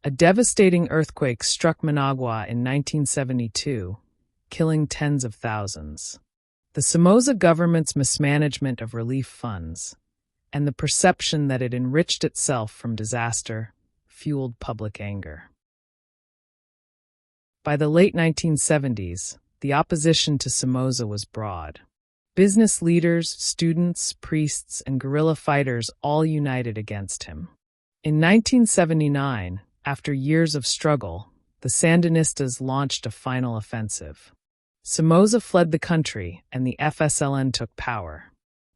A devastating earthquake struck Managua in 1972, killing tens of thousands. The Somoza government's mismanagement of relief funds, and the perception that it enriched itself from disaster, fueled public anger. By the late 1970s, the opposition to Somoza was broad. Business leaders, students, priests, and guerrilla fighters all united against him. In 1979, after years of struggle, the Sandinistas launched a final offensive. Somoza fled the country, and the FSLN took power.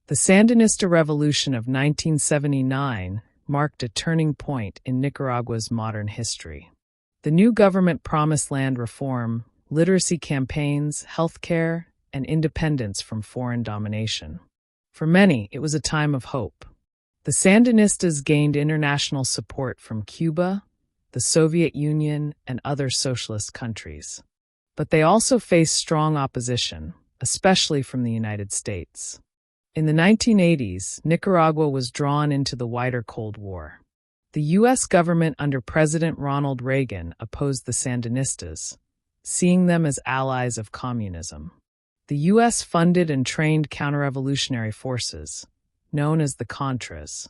The Sandinista Revolution of 1979 marked a turning point in Nicaragua's modern history. The new government promised land reform, literacy campaigns, healthcare, and independence from foreign domination. For many, it was a time of hope. The Sandinistas gained international support from Cuba, the Soviet Union, and other socialist countries. But they also faced strong opposition, especially from the United States. In the 1980s, Nicaragua was drawn into the wider Cold War. The U.S. government under President Ronald Reagan opposed the Sandinistas, seeing them as allies of communism. The U.S. funded and trained counter-revolutionary forces, known as the Contras.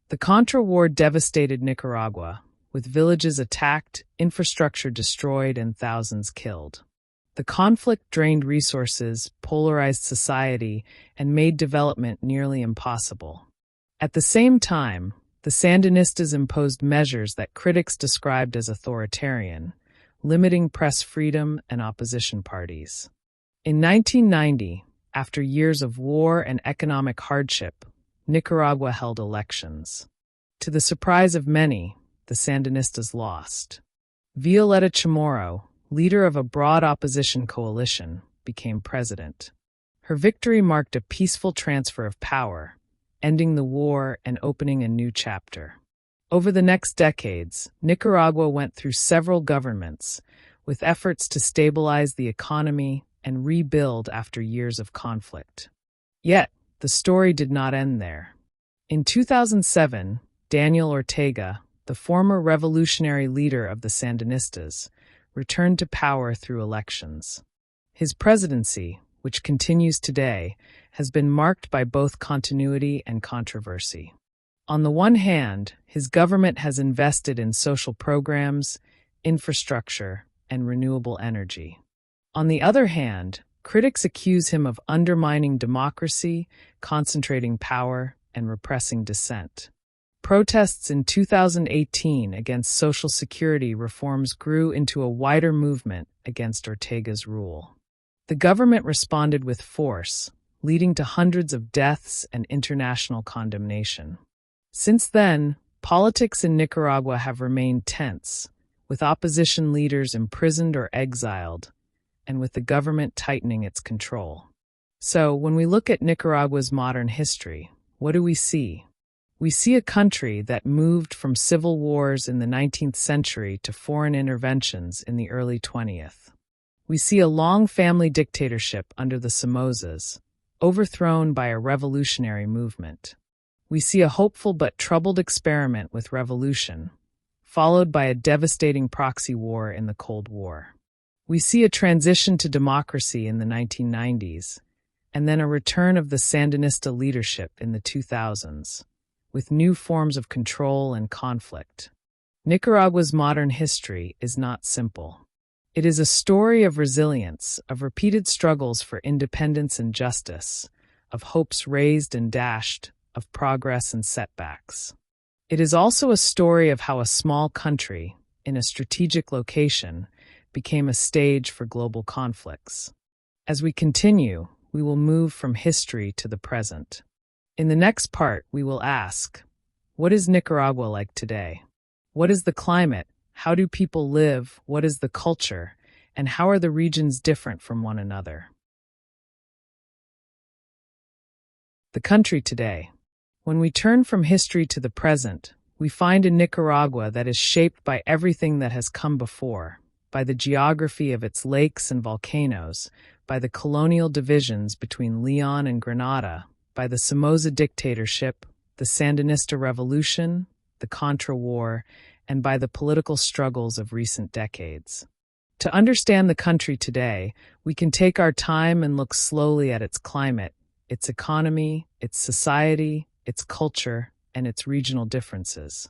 The Contra War devastated Nicaragua, with villages attacked, infrastructure destroyed, and thousands killed. The conflict drained resources, polarized society, and made development nearly impossible. At the same time, the Sandinistas imposed measures that critics described as authoritarian, limiting press freedom and opposition parties. In 1990, after years of war and economic hardship, Nicaragua held elections. To the surprise of many, the Sandinistas lost. Violeta Chamorro, leader of a broad opposition coalition, became president. Her victory marked a peaceful transfer of power, ending the war and opening a new chapter. Over the next decades, Nicaragua went through several governments, with efforts to stabilize the economy and rebuild after years of conflict. Yet, the story did not end there. In 2007, Daniel Ortega, the former revolutionary leader of the Sandinistas, returned to power through elections. His presidency, which continues today, has been marked by both continuity and controversy. On the one hand, his government has invested in social programs, infrastructure, and renewable energy. On the other hand, critics accuse him of undermining democracy, concentrating power, and repressing dissent. Protests in 2018 against Social Security reforms grew into a wider movement against Ortega's rule. The government responded with force, leading to hundreds of deaths and international condemnation. Since then, politics in Nicaragua have remained tense, with opposition leaders imprisoned or exiled, and with the government tightening its control. So, when we look at Nicaragua's modern history, what do we see? We see a country that moved from civil wars in the 19th century to foreign interventions in the early 20th. We see a long family dictatorship under the Somozas, overthrown by a revolutionary movement. We see a hopeful but troubled experiment with revolution, followed by a devastating proxy war in the Cold War. We see a transition to democracy in the 1990s, and then a return of the Sandinista leadership in the 2000s, with new forms of control and conflict. Nicaragua's modern history is not simple. It is a story of resilience, of repeated struggles for independence and justice, of hopes raised and dashed, of progress and setbacks. It is also a story of how a small country, in a strategic location, became a stage for global conflicts. As we continue, we will move from history to the present. In the next part, we will ask, what is Nicaragua like today? What is the climate? How do people live? What is the culture? And how are the regions different from one another? The country today. When we turn from history to the present, we find a Nicaragua that is shaped by everything that has come before, by the geography of its lakes and volcanoes, by the colonial divisions between León and Granada, by the Somoza dictatorship, the Sandinista revolution, the Contra War, and by the political struggles of recent decades. To understand the country today, we can take our time and look slowly at its climate, its economy, its society, its culture, and its regional differences.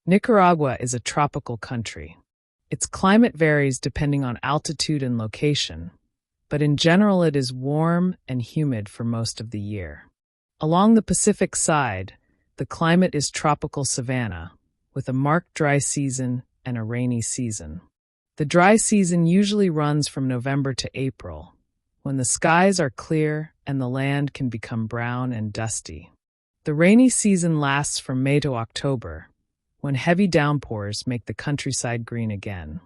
Nicaragua is a tropical country. Its climate varies depending on altitude and location, but in general it is warm and humid for most of the year. Along the Pacific side, the climate is tropical savanna, with a marked dry season and a rainy season. The dry season usually runs from November to April, when the skies are clear and the land can become brown and dusty. The rainy season lasts from May to October, when heavy downpours make the countryside green again.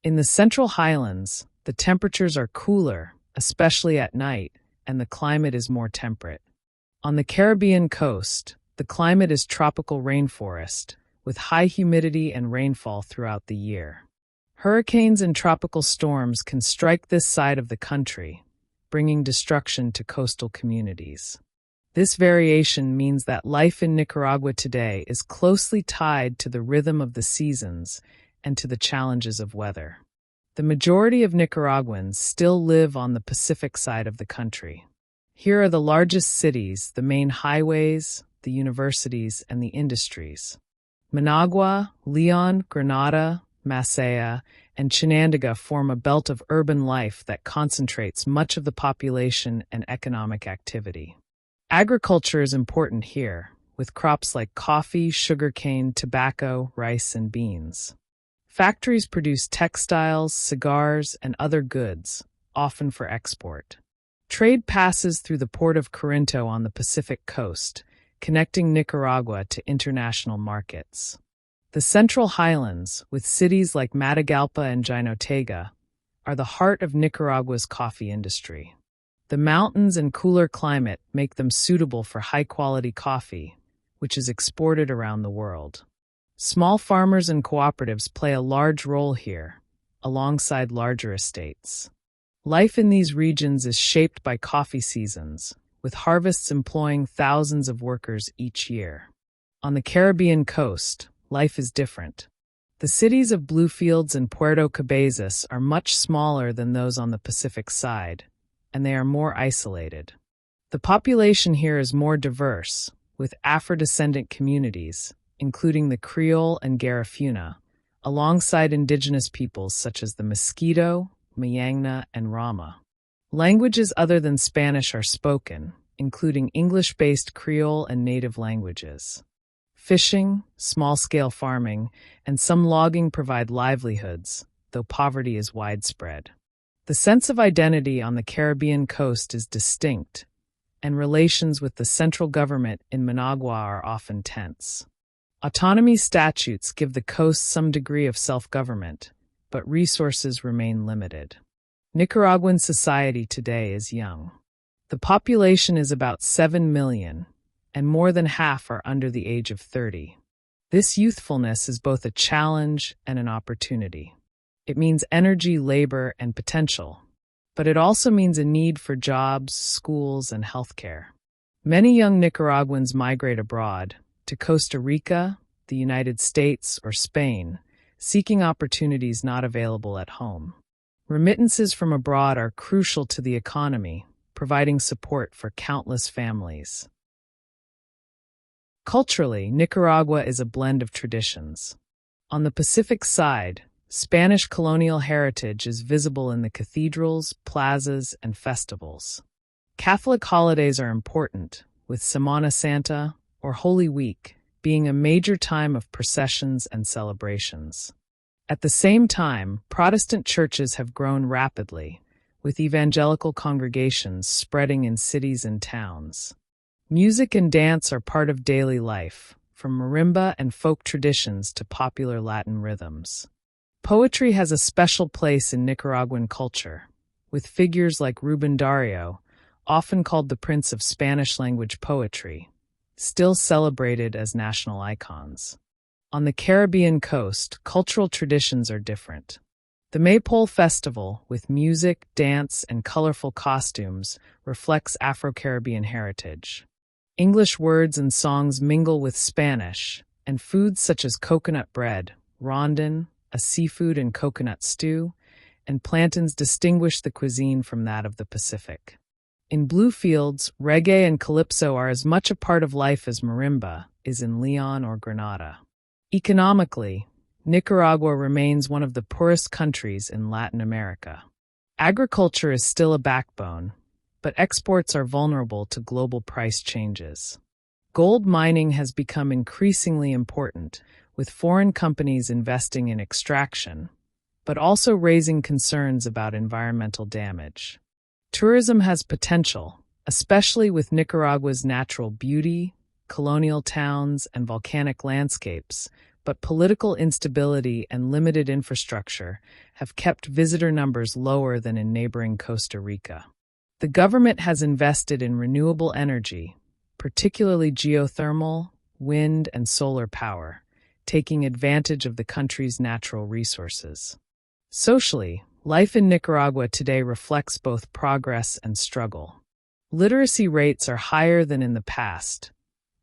In the Central Highlands, the temperatures are cooler, especially at night, and the climate is more temperate. On the Caribbean coast, the climate is tropical rainforest, with high humidity and rainfall throughout the year. Hurricanes and tropical storms can strike this side of the country, bringing destruction to coastal communities. This variation means that life in Nicaragua today is closely tied to the rhythm of the seasons and to the challenges of weather. The majority of Nicaraguans still live on the Pacific side of the country. Here are the largest cities, the main highways, the universities, and the industries. Managua, León, Granada, Masaya, and Chinandega form a belt of urban life that concentrates much of the population and economic activity. Agriculture is important here, with crops like coffee, sugarcane, tobacco, rice, and beans. Factories produce textiles, cigars, and other goods, often for export. Trade passes through the port of Corinto on the Pacific coast, connecting Nicaragua to international markets. The Central Highlands, with cities like Matagalpa and Jinotega, are the heart of Nicaragua's coffee industry. The mountains and cooler climate make them suitable for high-quality coffee, which is exported around the world. Small farmers and cooperatives play a large role here, alongside larger estates. Life in these regions is shaped by coffee seasons, with harvests employing thousands of workers each year. On the Caribbean coast, life is different. The cities of Bluefields and Puerto Cabezas are much smaller than those on the Pacific side, and they are more isolated. The population here is more diverse, with Afro-descendant communities, including the Creole and Garifuna, alongside indigenous peoples such as the Mosquito, Mayangna, and Rama. Languages other than Spanish are spoken, including English-based Creole and native languages. Fishing, small-scale farming, and some logging provide livelihoods, though poverty is widespread. The sense of identity on the Caribbean coast is distinct, and relations with the central government in Managua are often tense. Autonomy statutes give the coast some degree of self-government, but resources remain limited. Nicaraguan society today is young. The population is about 7 million, and more than half are under the age of 30. This youthfulness is both a challenge and an opportunity. It means energy, labor, and potential, but it also means a need for jobs, schools, and healthcare. Many young Nicaraguans migrate abroad, to Costa Rica, the United States, or Spain, seeking opportunities not available at home. Remittances from abroad are crucial to the economy, providing support for countless families. Culturally, Nicaragua is a blend of traditions. On the Pacific side, Spanish colonial heritage is visible in the cathedrals, plazas, and festivals. Catholic holidays are important, with Semana Santa, or Holy Week, being a major time of processions and celebrations. At the same time, Protestant churches have grown rapidly, with evangelical congregations spreading in cities and towns. Music and dance are part of daily life, from marimba and folk traditions to popular Latin rhythms. Poetry has a special place in Nicaraguan culture, with figures like Rubén Darío, often called the Prince of Spanish-language poetry, still celebrated as national icons. On the Caribbean coast, cultural traditions are different. The Maypole Festival, with music, dance, and colorful costumes, reflects Afro-Caribbean heritage. English words and songs mingle with Spanish, and foods such as coconut bread, rondon, a seafood and coconut stew, and plantains distinguish the cuisine from that of the Pacific. In Bluefields, reggae and calypso are as much a part of life as marimba is in León or Granada. Economically, Nicaragua remains one of the poorest countries in Latin America. Agriculture is still a backbone, but exports are vulnerable to global price changes. Gold mining has become increasingly important, with foreign companies investing in extraction, but also raising concerns about environmental damage. Tourism has potential, especially with Nicaragua's natural beauty, colonial towns, and volcanic landscapes, but political instability and limited infrastructure have kept visitor numbers lower than in neighboring Costa Rica. The government has invested in renewable energy, particularly geothermal, wind, and solar power, taking advantage of the country's natural resources. Socially, life in Nicaragua today reflects both progress and struggle. Literacy rates are higher than in the past,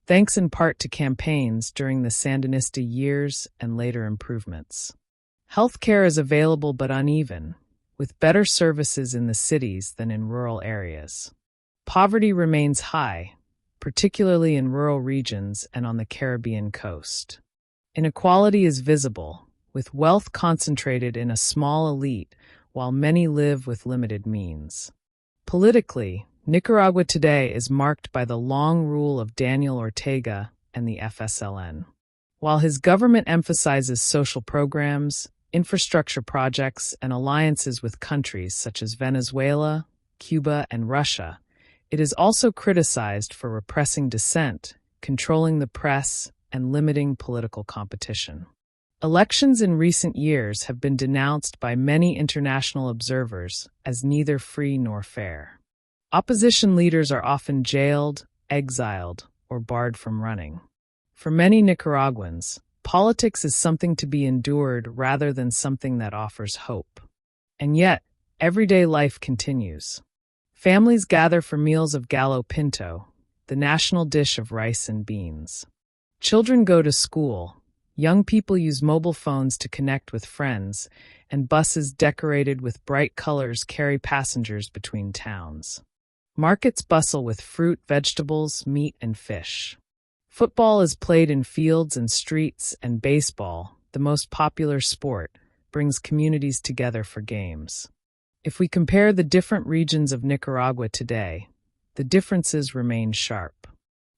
thanks in part to campaigns during the Sandinista years and later improvements. Healthcare is available but uneven, with better services in the cities than in rural areas. Poverty remains high, particularly in rural regions and on the Caribbean coast. Inequality is visible, with wealth concentrated in a small elite while many live with limited means. Politically, Nicaragua today is marked by the long rule of Daniel Ortega and the FSLN. While his government emphasizes social programs, infrastructure projects, and alliances with countries such as Venezuela, Cuba, and Russia, it is also criticized for repressing dissent, controlling the press, and limiting political competition. Elections in recent years have been denounced by many international observers as neither free nor fair. Opposition leaders are often jailed, exiled, or barred from running. For many Nicaraguans, politics is something to be endured rather than something that offers hope. And yet, everyday life continues. Families gather for meals of gallo pinto, the national dish of rice and beans. Children go to school, young people use mobile phones to connect with friends, and buses decorated with bright colors carry passengers between towns. Markets bustle with fruit, vegetables, meat, and fish. Football is played in fields and streets, and baseball, the most popular sport, brings communities together for games. If we compare the different regions of Nicaragua today, the differences remain sharp.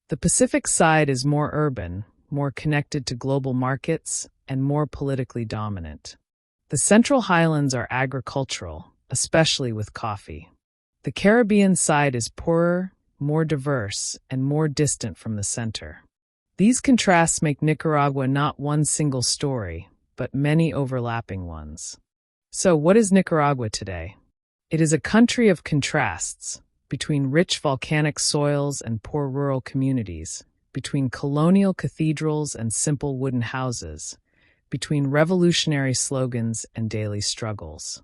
The Pacific side is more urban, more connected to global markets, and more politically dominant. The Central Highlands are agricultural, especially with coffee. The Caribbean side is poorer, more diverse, and more distant from the center. These contrasts make Nicaragua not one single story, but many overlapping ones. So, what is Nicaragua today? It is a country of contrasts, between rich volcanic soils and poor rural communities, between colonial cathedrals and simple wooden houses, between revolutionary slogans and daily struggles.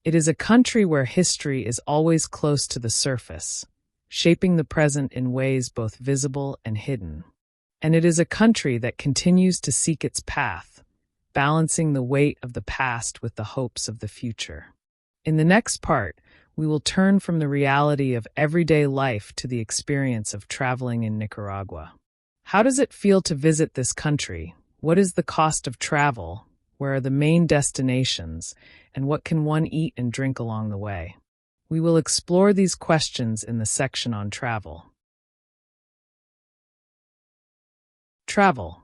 It is a country where history is always close to the surface, shaping the present in ways both visible and hidden. And it is a country that continues to seek its path, balancing the weight of the past with the hopes of the future. In the next part, we will turn from the reality of everyday life to the experience of traveling in Nicaragua. How does it feel to visit this country? What is the cost of travel? Where are the main destinations? And what can one eat and drink along the way? We will explore these questions in the section on travel. Travel.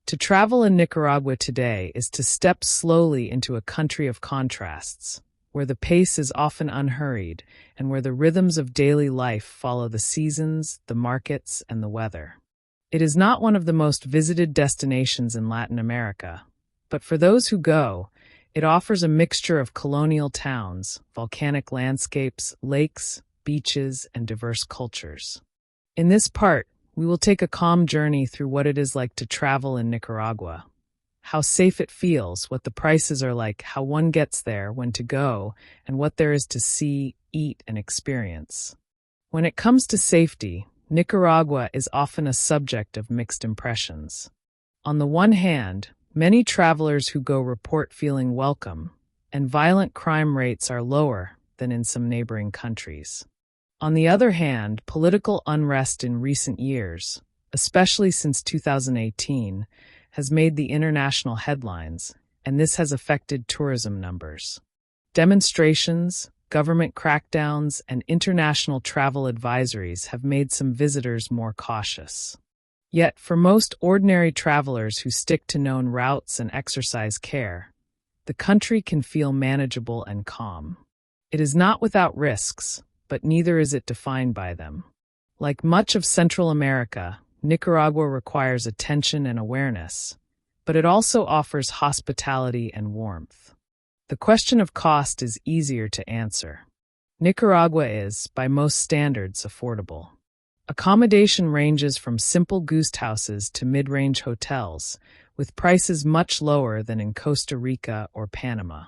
To travel in Nicaragua today is to step slowly into a country of contrasts, where the pace is often unhurried and where the rhythms of daily life follow the seasons, the markets, and the weather. It is not one of the most visited destinations in Latin America, but for those who go, it offers a mixture of colonial towns, volcanic landscapes, lakes, beaches, and diverse cultures. In this part, we will take a calm journey through what it is like to travel in Nicaragua, how safe it feels, what the prices are like, how one gets there, when to go, and what there is to see, eat, and experience. When it comes to safety, Nicaragua is often a subject of mixed impressions. On the one hand, many travelers who go report feeling welcome, and violent crime rates are lower than in some neighboring countries. On the other hand, political unrest in recent years, especially since 2018, has made the international headlines, and this has affected tourism numbers. Demonstrations, government crackdowns, and international travel advisories have made some visitors more cautious. Yet, for most ordinary travelers who stick to known routes and exercise care, the country can feel manageable and calm. It is not without risks, but neither is it defined by them. Like much of Central America, Nicaragua requires attention and awareness, but it also offers hospitality and warmth. The question of cost is easier to answer. Nicaragua is, by most standards, affordable. Accommodation ranges from simple guest houses to mid-range hotels, with prices much lower than in Costa Rica or Panama.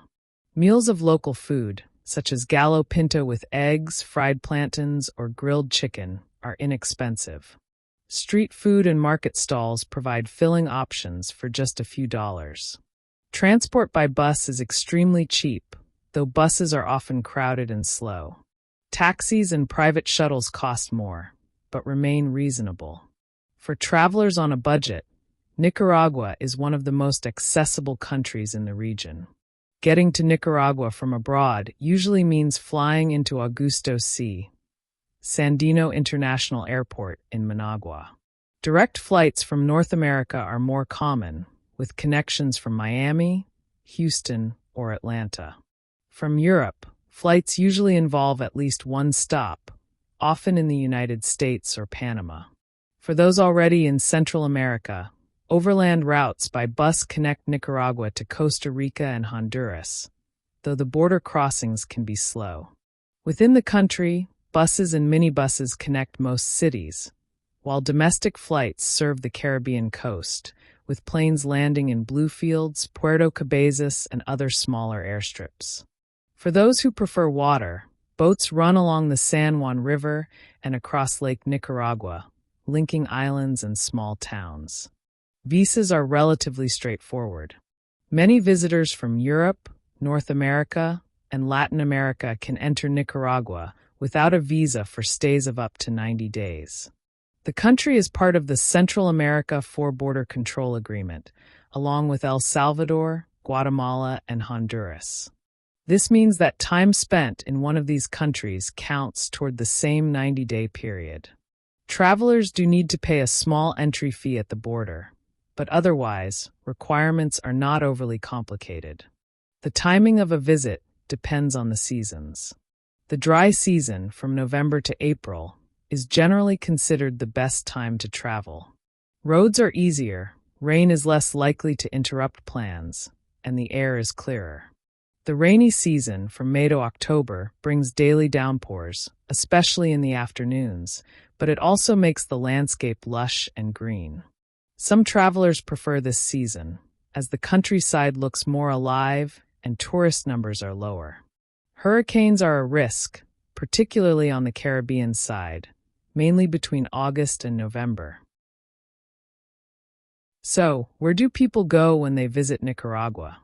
Meals of local food, such as gallo pinto with eggs, fried plantains, or grilled chicken, are inexpensive. Street food and market stalls provide filling options for just a few dollars. Transport by bus is extremely cheap, though buses are often crowded and slow. Taxis and private shuttles cost more, but remain reasonable. For travelers on a budget, Nicaragua is one of the most accessible countries in the region. Getting to Nicaragua from abroad usually means flying into Augusto C. Sandino International Airport in Managua. Direct flights from North America are more common, with connections from Miami, Houston, or Atlanta. From Europe, flights usually involve at least one stop, often in the United States or Panama. For those already in Central America, overland routes by bus connect Nicaragua to Costa Rica and Honduras, though the border crossings can be slow. Within the country, buses and minibuses connect most cities, while domestic flights serve the Caribbean coast, with planes landing in Bluefields, Puerto Cabezas, and other smaller airstrips. For those who prefer water, boats run along the San Juan River and across Lake Nicaragua, linking islands and small towns. Visas are relatively straightforward. Many visitors from Europe, North America, and Latin America can enter Nicaragua without a visa for stays of up to 90 days. The country is part of the Central America Four Border Control Agreement, along with El Salvador, Guatemala, and Honduras. This means that time spent in one of these countries counts toward the same 90-day period. Travelers do need to pay a small entry fee at the border, but otherwise, requirements are not overly complicated. The timing of a visit depends on the seasons. The dry season, from November to April, is generally considered the best time to travel. Roads are easier, rain is less likely to interrupt plans, and the air is clearer. The rainy season, from May to October, brings daily downpours, especially in the afternoons, but it also makes the landscape lush and green. Some travelers prefer this season, as the countryside looks more alive and tourist numbers are lower. Hurricanes are a risk, particularly on the Caribbean side, mainly between August and November. So, where do people go when they visit Nicaragua?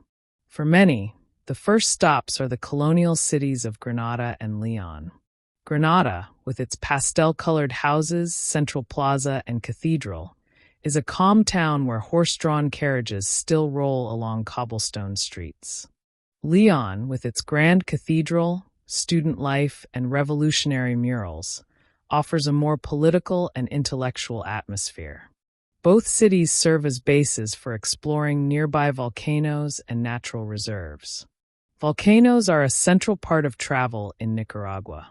For many, the first stops are the colonial cities of Granada and León. Granada, with its pastel-colored houses, central plaza, and cathedral, is a calm town where horse-drawn carriages still roll along cobblestone streets. León, with its grand cathedral, student life, and revolutionary murals, offers a more political and intellectual atmosphere. Both cities serve as bases for exploring nearby volcanoes and natural reserves. Volcanoes are a central part of travel in Nicaragua.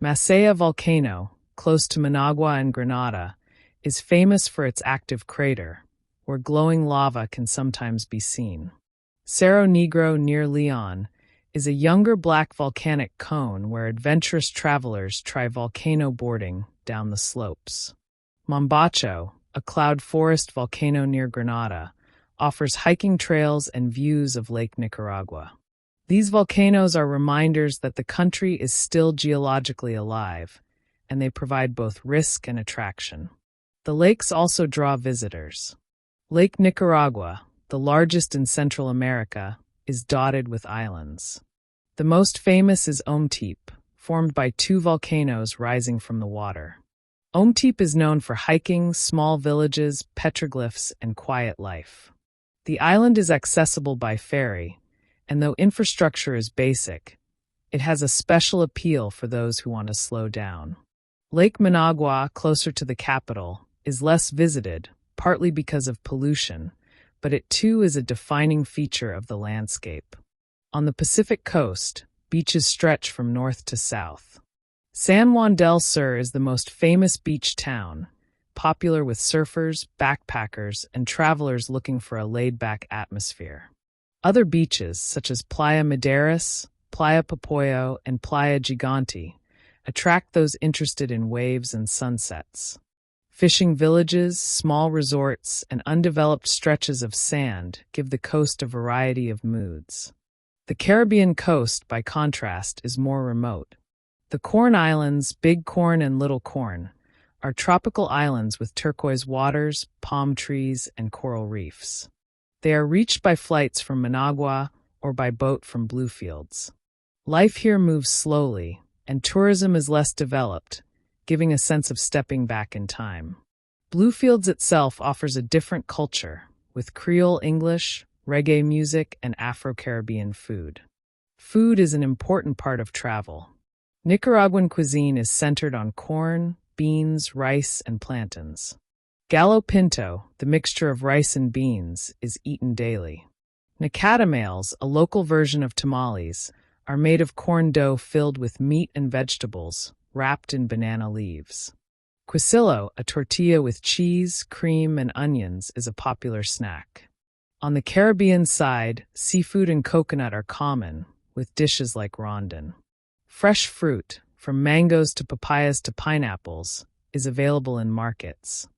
Macaya volcano, close to Managua and Granada, is famous for its active crater, where glowing lava can sometimes be seen. Cerro Negro near León is a younger black volcanic cone where adventurous travelers try volcano boarding down the slopes. Mombacho, a cloud forest volcano near Granada, offers hiking trails and views of Lake Nicaragua. These volcanoes are reminders that the country is still geologically alive, and they provide both risk and attraction. The lakes also draw visitors. Lake Nicaragua, the largest in Central America, is dotted with islands. The most famous is Ometepe, formed by two volcanoes rising from the water. Ometepe is known for hiking, small villages, petroglyphs, and quiet life. The island is accessible by ferry, and though infrastructure is basic, it has a special appeal for those who want to slow down. Lake Managua, closer to the capital, is less visited, partly because of pollution, but it too is a defining feature of the landscape. On the Pacific coast, beaches stretch from north to south. San Juan del Sur is the most famous beach town, popular with surfers, backpackers, and travelers looking for a laid-back atmosphere. Other beaches, such as Playa Maderas, Playa Popoyo, and Playa Gigante, attract those interested in waves and sunsets. Fishing villages, small resorts, and undeveloped stretches of sand give the coast a variety of moods. The Caribbean coast, by contrast, is more remote. The Corn Islands, Big Corn and Little Corn, are tropical islands with turquoise waters, palm trees, and coral reefs. They are reached by flights from Managua or by boat from Bluefields. Life here moves slowly, and tourism is less developed, giving a sense of stepping back in time. Bluefields itself offers a different culture, with Creole English, reggae music, and Afro-Caribbean food. Food is an important part of travel. Nicaraguan cuisine is centered on corn, beans, rice, and plantains. Gallo pinto, the mixture of rice and beans, is eaten daily. Nacatamails, a local version of tamales, are made of corn dough filled with meat and vegetables, wrapped in banana leaves. Quesillo, a tortilla with cheese, cream, and onions, is a popular snack. On the Caribbean side, seafood and coconut are common, with dishes like rondon. Fresh fruit, from mangoes to papayas to pineapples, is available in markets.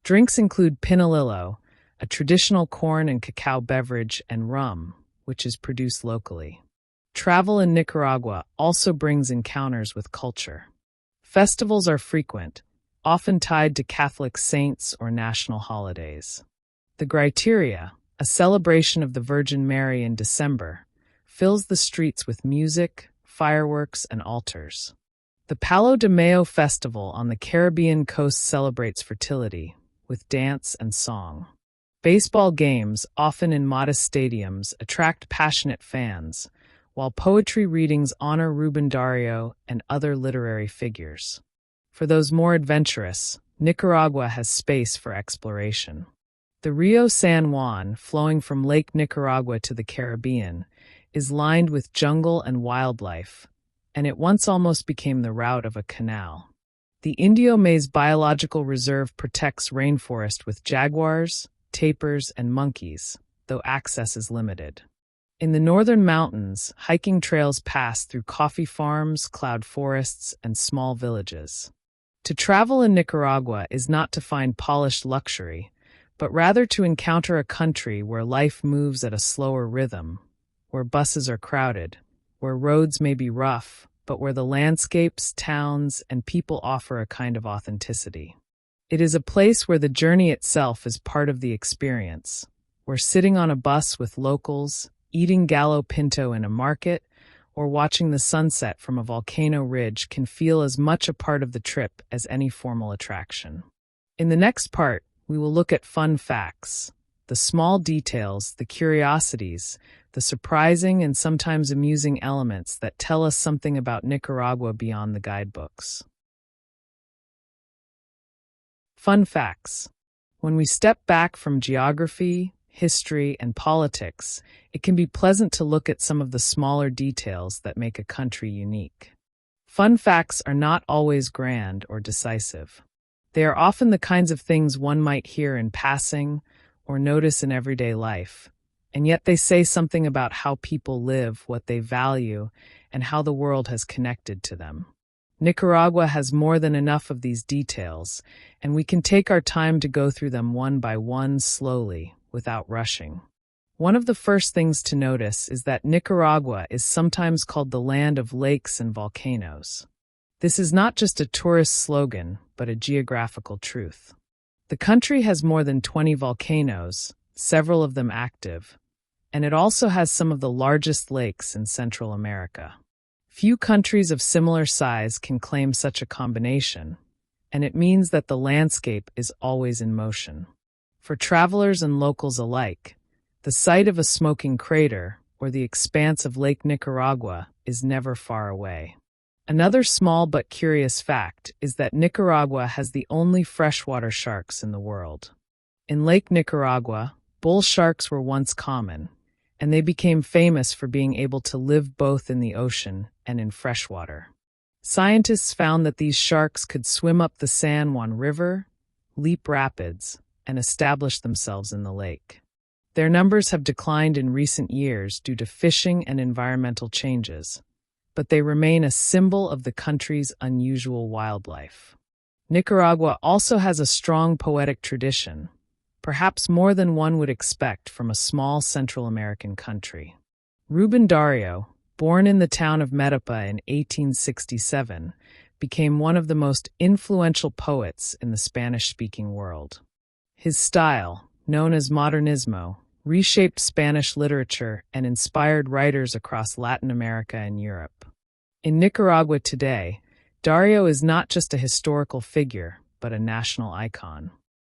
Drinks include pinolillo, a traditional corn and cacao beverage, and rum, which is produced locally. Travel in Nicaragua also brings encounters with culture. Festivals are frequent, often tied to Catholic saints or national holidays. The Griteria, a celebration of the Virgin Mary in December, fills the streets with music, fireworks, and altars. The Palo de Mayo festival on the Caribbean coast celebrates fertility, with dance and song. Baseball games, often in modest stadiums, attract passionate fans, while poetry readings honor Rubén Darío and other literary figures. For those more adventurous, Nicaragua has space for exploration. The Rio San Juan, flowing from Lake Nicaragua to the Caribbean, is lined with jungle and wildlife, and it once almost became the route of a canal. The Indio Mays Biological Reserve protects rainforest with jaguars, tapirs, and monkeys, though access is limited. In the northern mountains, hiking trails pass through coffee farms, cloud forests, and small villages. To travel in Nicaragua is not to find polished luxury, but rather to encounter a country where life moves at a slower rhythm, where buses are crowded, where roads may be rough, but where the landscapes, towns, and people offer a kind of authenticity. It is a place where the journey itself is part of the experience, where sitting on a bus with locals, eating gallo pinto in a market, or watching the sunset from a volcano ridge can feel as much a part of the trip as any formal attraction. In the next part, we will look at fun facts, the small details, the curiosities, the surprising and sometimes amusing elements that tell us something about Nicaragua beyond the guidebooks. Fun facts. When we step back from geography, history, and politics, it can be pleasant to look at some of the smaller details that make a country unique. Fun facts are not always grand or decisive. They are often the kinds of things one might hear in passing or notice in everyday life, and yet they say something about how people live, what they value, and how the world has connected to them. Nicaragua has more than enough of these details, and we can take our time to go through them one by one slowly, without rushing. One of the first things to notice is that Nicaragua is sometimes called the land of lakes and volcanoes. This is not just a tourist slogan, but a geographical truth. The country has more than 20 volcanoes, several of them active, and it also has some of the largest lakes in Central America. Few countries of similar size can claim such a combination, and it means that the landscape is always in motion. For travelers and locals alike, the sight of a smoking crater or the expanse of Lake Nicaragua is never far away. Another small but curious fact is that Nicaragua has the only freshwater sharks in the world. In Lake Nicaragua, bull sharks were once common, and they became famous for being able to live both in the ocean and in freshwater. Scientists found that these sharks could swim up the San Juan River, leap rapids, and establish themselves in the lake. Their numbers have declined in recent years due to fishing and environmental changes, but they remain a symbol of the country's unusual wildlife. Nicaragua also has a strong poetic tradition, perhaps more than one would expect from a small Central American country. Rubén Darío, born in the town of Matagalpa in 1867, became one of the most influential poets in the Spanish-speaking world. His style, known as modernismo, reshaped Spanish literature and inspired writers across Latin America and Europe. In Nicaragua today, Darío is not just a historical figure, but a national icon.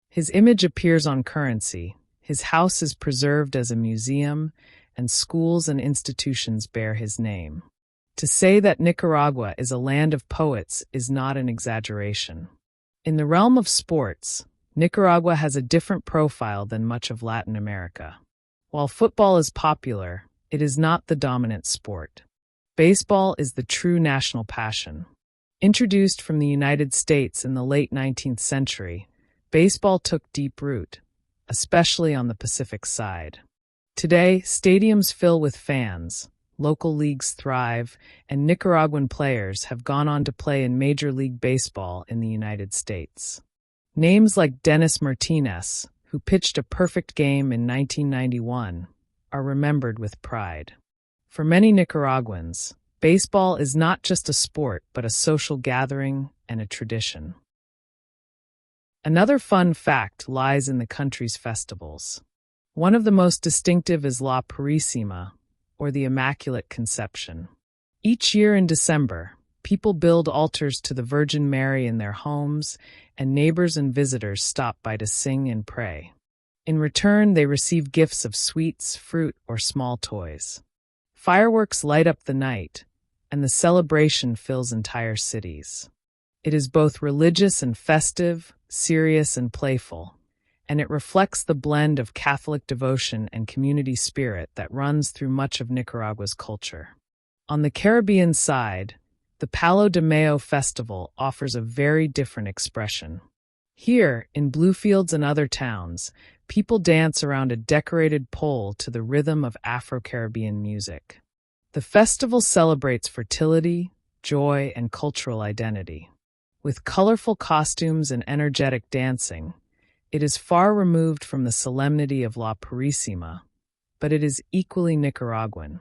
His image appears on currency, his house is preserved as a museum, and schools and institutions bear his name. To say that Nicaragua is a land of poets is not an exaggeration. In the realm of sports, Nicaragua has a different profile than much of Latin America. While football is popular, it is not the dominant sport. Baseball is the true national passion. Introduced from the United States in the late 19th century, baseball took deep root, especially on the Pacific side. Today, stadiums fill with fans, local leagues thrive, and Nicaraguan players have gone on to play in Major League Baseball in the United States. Names like Dennis Martinez, who pitched a perfect game in 1991, are remembered with pride. For many Nicaraguans, baseball is not just a sport but a social gathering and a tradition. Another fun fact lies in the country's festivals. One of the most distinctive is La Purísima, or the Immaculate Conception. Each year in December, people build altars to the Virgin Mary in their homes, and neighbors and visitors stop by to sing and pray. In return, they receive gifts of sweets, fruit, or small toys. Fireworks light up the night, and the celebration fills entire cities. It is both religious and festive, serious and playful, and it reflects the blend of Catholic devotion and community spirit that runs through much of Nicaragua's culture. On the Caribbean side, the Palo de Mayo Festival offers a very different expression. Here, in Bluefields and other towns, people dance around a decorated pole to the rhythm of Afro-Caribbean music. The festival celebrates fertility, joy, and cultural identity. With colorful costumes and energetic dancing, it is far removed from the solemnity of La Purísima, but it is equally Nicaraguan.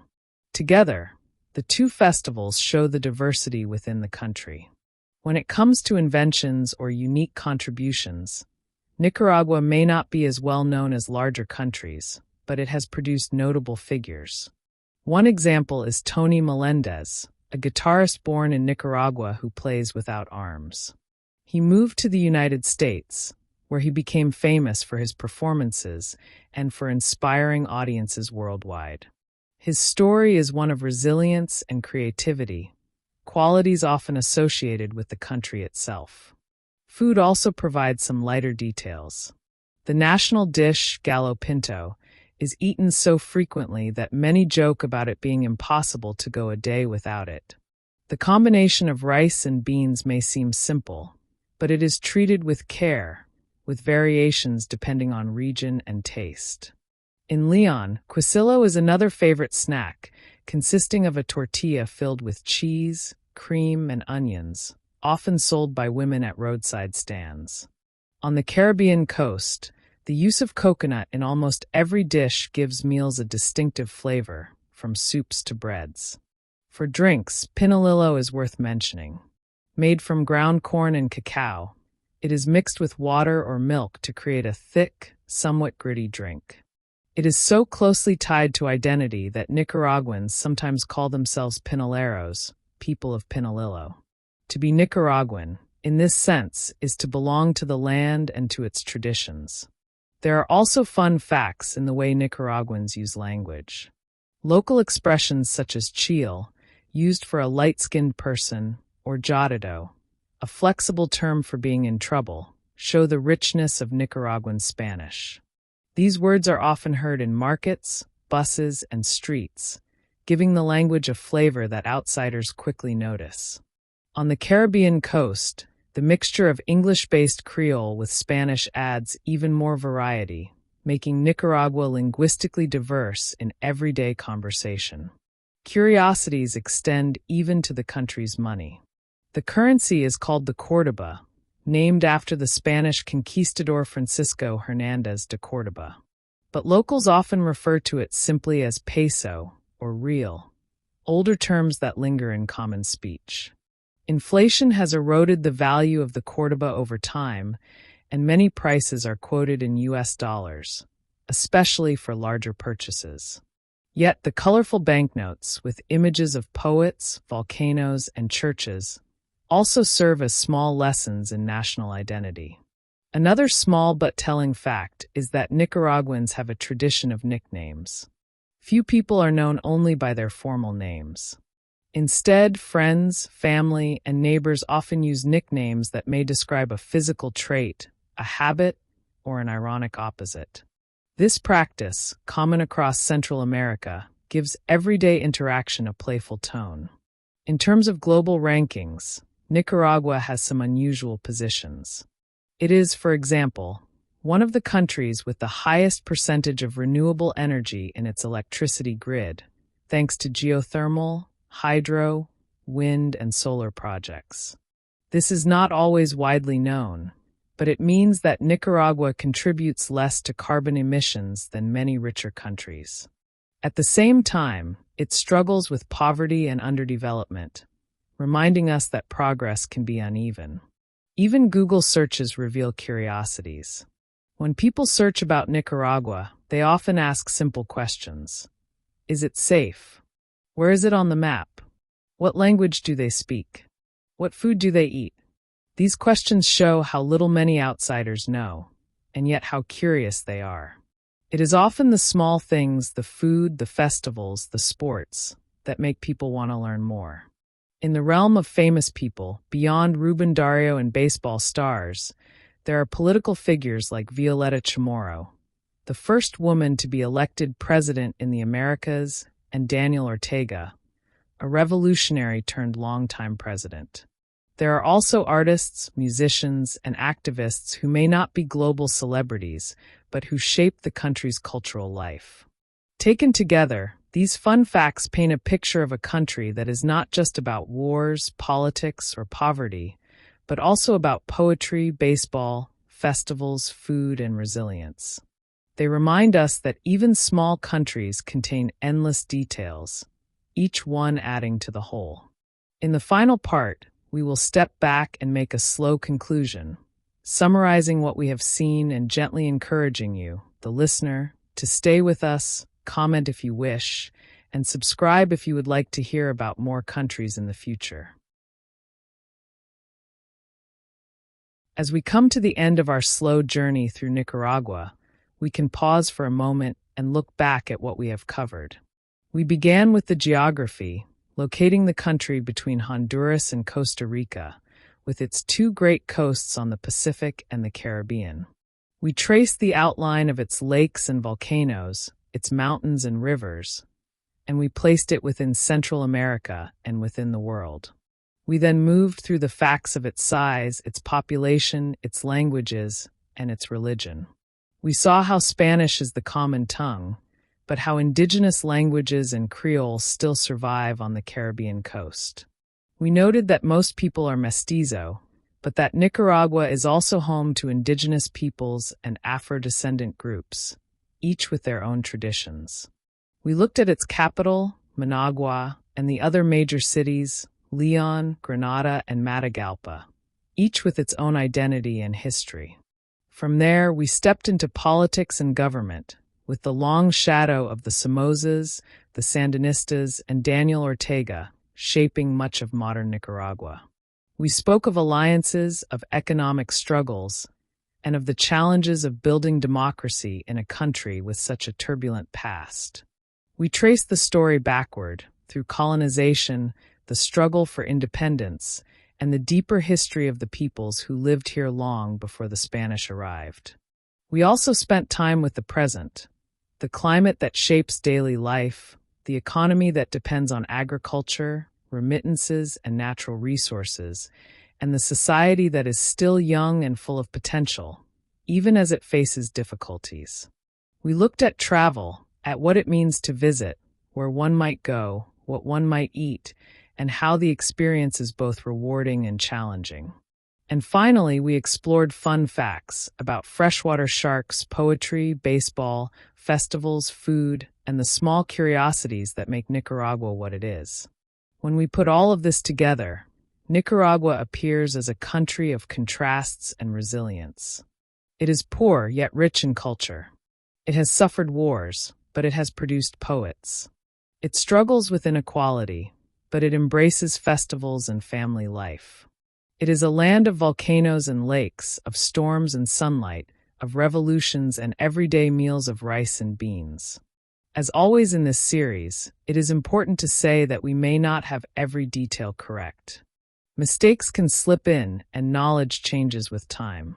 Together, the two festivals show the diversity within the country. When it comes to inventions or unique contributions, Nicaragua may not be as well known as larger countries, but it has produced notable figures. One example is Tony Melendez, a guitarist born in Nicaragua who plays without arms. He moved to the United States, where he became famous for his performances and for inspiring audiences worldwide. His story is one of resilience and creativity, qualities often associated with the country itself. Food also provides some lighter details. The national dish, gallo pinto, is eaten so frequently that many joke about it being impossible to go a day without it. The combination of rice and beans may seem simple, but it is treated with care, with variations depending on region and taste. In León, quesillo is another favorite snack, consisting of a tortilla filled with cheese, cream, and onions, often sold by women at roadside stands. On the Caribbean coast, the use of coconut in almost every dish gives meals a distinctive flavor, from soups to breads. For drinks, pinolillo is worth mentioning. Made from ground corn and cacao, it is mixed with water or milk to create a thick, somewhat gritty drink. It is so closely tied to identity that Nicaraguans sometimes call themselves pinoleros, people of Pinolillo. To be Nicaraguan, in this sense, is to belong to the land and to its traditions. There are also fun facts in the way Nicaraguans use language. Local expressions such as chill, used for a light-skinned person, or jodido, a flexible term for being in trouble, show the richness of Nicaraguan Spanish. These words are often heard in markets, buses, and streets, giving the language a flavor that outsiders quickly notice. On the Caribbean coast, the mixture of English-based Creole with Spanish adds even more variety, making Nicaragua linguistically diverse in everyday conversation. Curiosities extend even to the country's money. The currency is called the Córdoba, named after the Spanish conquistador Francisco Hernández de Córdoba. But locals often refer to it simply as peso or real, older terms that linger in common speech. Inflation has eroded the value of the Córdoba over time, and many prices are quoted in US dollars, especially for larger purchases. Yet the colorful banknotes, with images of poets, volcanoes, and churches, also serve as small lessons in national identity. Another small but telling fact is that Nicaraguans have a tradition of nicknames. Few people are known only by their formal names. Instead, friends, family, and neighbors often use nicknames that may describe a physical trait, a habit, or an ironic opposite. This practice, common across Central America, gives everyday interaction a playful tone. In terms of global rankings, Nicaragua has some unusual positions. It is, for example, one of the countries with the highest percentage of renewable energy in its electricity grid, thanks to geothermal, hydro, wind, and solar projects. This is not always widely known, but it means that Nicaragua contributes less to carbon emissions than many richer countries. At the same time, it struggles with poverty and underdevelopment, reminding us that progress can be uneven. Even Google searches reveal curiosities. When people search about Nicaragua, they often ask simple questions. Is it safe? Where is it on the map? What language do they speak? What food do they eat? These questions show how little many outsiders know, and yet how curious they are. It is often the small things, the food, the festivals, the sports, that make people want to learn more. In the realm of famous people, beyond Ruben Dario and baseball stars, there are political figures like Violeta Chamorro, the first woman to be elected president in the Americas, and Daniel Ortega, a revolutionary turned longtime president. There are also artists, musicians, and activists who may not be global celebrities, but who shape the country's cultural life. Taken together, these fun facts paint a picture of a country that is not just about wars, politics, or poverty, but also about poetry, baseball, festivals, food, and resilience. They remind us that even small countries contain endless details, each one adding to the whole. In the final part, we will step back and make a slow conclusion, summarizing what we have seen and gently encouraging you, the listener, to stay with us, comment if you wish, and subscribe if you would like to hear about more countries in the future. As we come to the end of our slow journey through Nicaragua, we can pause for a moment and look back at what we have covered. We began with the geography, locating the country between Honduras and Costa Rica, with its two great coasts on the Pacific and the Caribbean. We traced the outline of its lakes and volcanoes, its mountains and rivers, and we placed it within Central America and within the world. We then moved through the facts of its size, its population, its languages, and its religion. We saw how Spanish is the common tongue, but how indigenous languages and Creole still survive on the Caribbean coast. We noted that most people are mestizo, but that Nicaragua is also home to indigenous peoples and Afro-descendant groups, each with their own traditions. We looked at its capital, Managua, and the other major cities, León, Granada, and Matagalpa, each with its own identity and history. From there, we stepped into politics and government, with the long shadow of the Somozas, the Sandinistas, and Daniel Ortega shaping much of modern Nicaragua. We spoke of alliances, of economic struggles, and of the challenges of building democracy in a country with such a turbulent past. We traced the story backward, through colonization, the struggle for independence, and the deeper history of the peoples who lived here long before the Spanish arrived. We also spent time with the present, the climate that shapes daily life, the economy that depends on agriculture, remittances, and natural resources, and the society that is still young and full of potential, even as it faces difficulties. We looked at travel, at what it means to visit, where one might go, what one might eat, and how the experience is both rewarding and challenging. And finally, we explored fun facts about freshwater sharks, poetry, baseball, festivals, food, and the small curiosities that make Nicaragua what it is. When we put all of this together, Nicaragua appears as a country of contrasts and resilience. It is poor yet rich in culture. It has suffered wars, but it has produced poets. It struggles with inequality, but it embraces festivals and family life. It is a land of volcanoes and lakes, of storms and sunlight, of revolutions and everyday meals of rice and beans. As always in this series, it is important to say that we may not have every detail correct. Mistakes can slip in, and knowledge changes with time.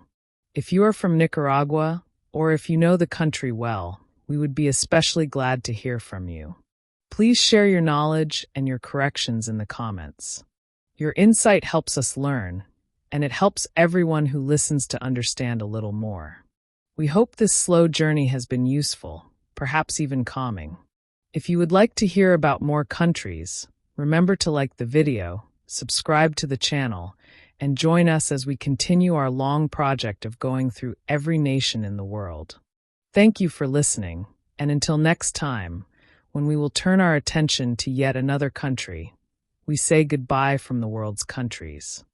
If you are from Nicaragua, or if you know the country well, we would be especially glad to hear from you. Please share your knowledge and your corrections in the comments. Your insight helps us learn, and it helps everyone who listens to understand a little more. We hope this slow journey has been useful, perhaps even calming. If you would like to hear about more countries, remember to like the video, subscribe to the channel, and join us as we continue our long project of going through every nation in the world. Thank you for listening, and until next time, when we will turn our attention to yet another country, we say goodbye from the world's countries.